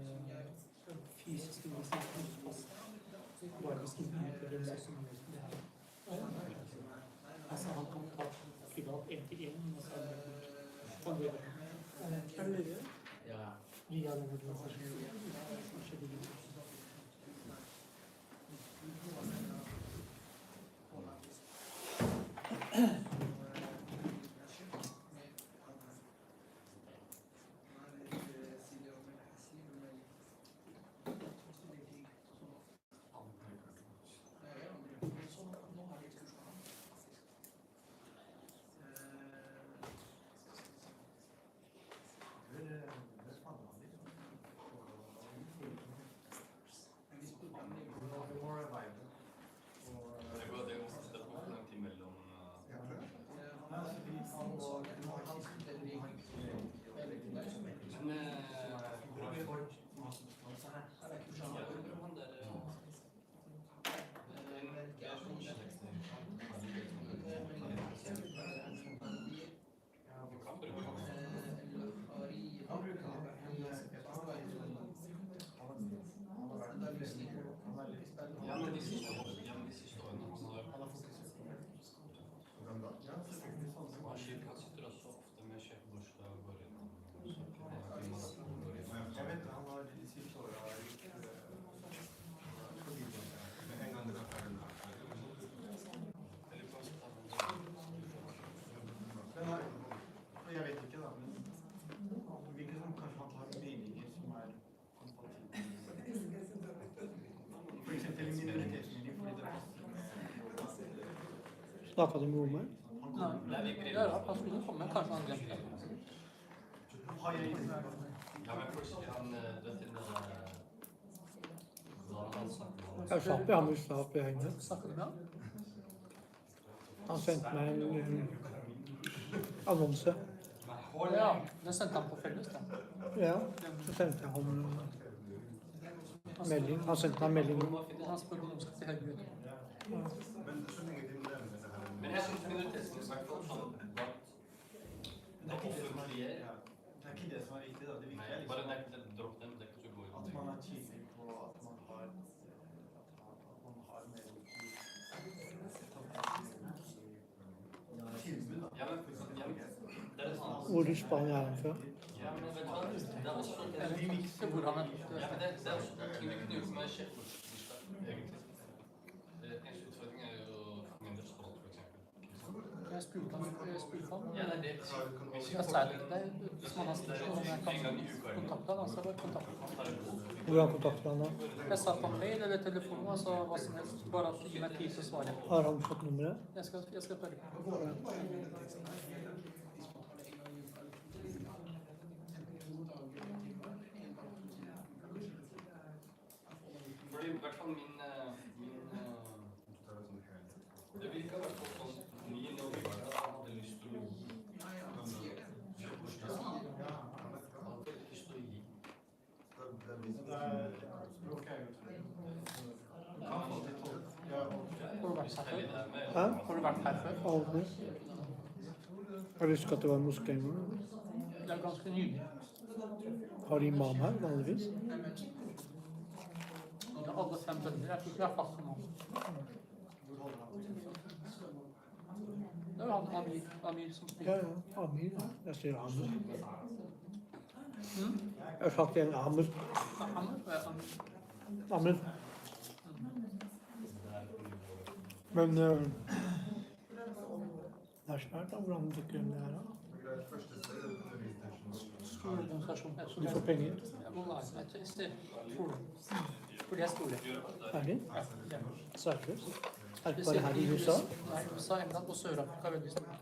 fysisk undervisning fast. Bare beskriver det som det her. Altså han kan ta privat 1-1, og så er det på en Er det det? Ja. Evet, han var i siste året har gjort med en gang det var ferdig. Jeg vet ikke da, men det virker som kanskje han har meninger som kompatible. For eksempel i minoritetsmening, fordi det passer med... Snakket du med Omer? Ja, han skulle komme, kanskje han glemte det. Har jeg Jeg slapp han i stad i henne. Snakket du med han? Han sendte meg en annonse. Ja, den sendte han på felles, da. Ja, så sendte jeg ham melding. Han sendte meg melding. Han spurte om han skal til Høyre. Men så lenge de nevner det her... Men jeg synes minoritetsene i hvert fall sånn at offentlige... Det er ikke det som er viktig da, det viktige er Bare liksom dropp dem, det er ikke så god. at man er tydelig på at man har mer tilbud da. Ja, men det er sånn... Hvor i Spania er han fra? Ja, men vet du hva? Det er også... Jeg vet ikke hvor han er. Ja, men det er også noe ting vi kunne gjort med sjefbursdag, egentlig. En utfordring er jo mindre språk, for eksempel. Jeg spurte ham. Ja, det er det. Jeg sa det til deg, hvis man har spørsmål om jeg kan kontakte han, så bare kontakte han. Hvordan kontakter han da? Jeg sa på mail eller telefon, altså hva som helst, bare at gi meg tid til å svare. Har han fått nummeret? Jeg skal spørre. Fordi i hvert fall min det virker i hvert fall sånn min og Bjørn hadde lyst til å gi sjefbursdag. Han hadde lyst til å gi. Har du vært her før? Hæ? Har du vært her før? Aldri. Jeg husker at det var en moské en gang. Det er ganske nylig. Har de imam her, vanligvis? Ja, alle 5 bønder. Jeg tror ikke jeg har fast imam. Det er jo han Amir som Ja, spiller. ja. Amir. Jeg sier Amir. Jeg har sagt en Amir. Amir. Men det er svært da, hvordan dukker det her da? Stor organisasjon. Jeg tror De det får penger. er online. Jeg tror det. For de er store. Er de? Ja, det er. Seriøst? Er det bare her i USA? Nei, USA, England og Sør-Afrika er veldig store.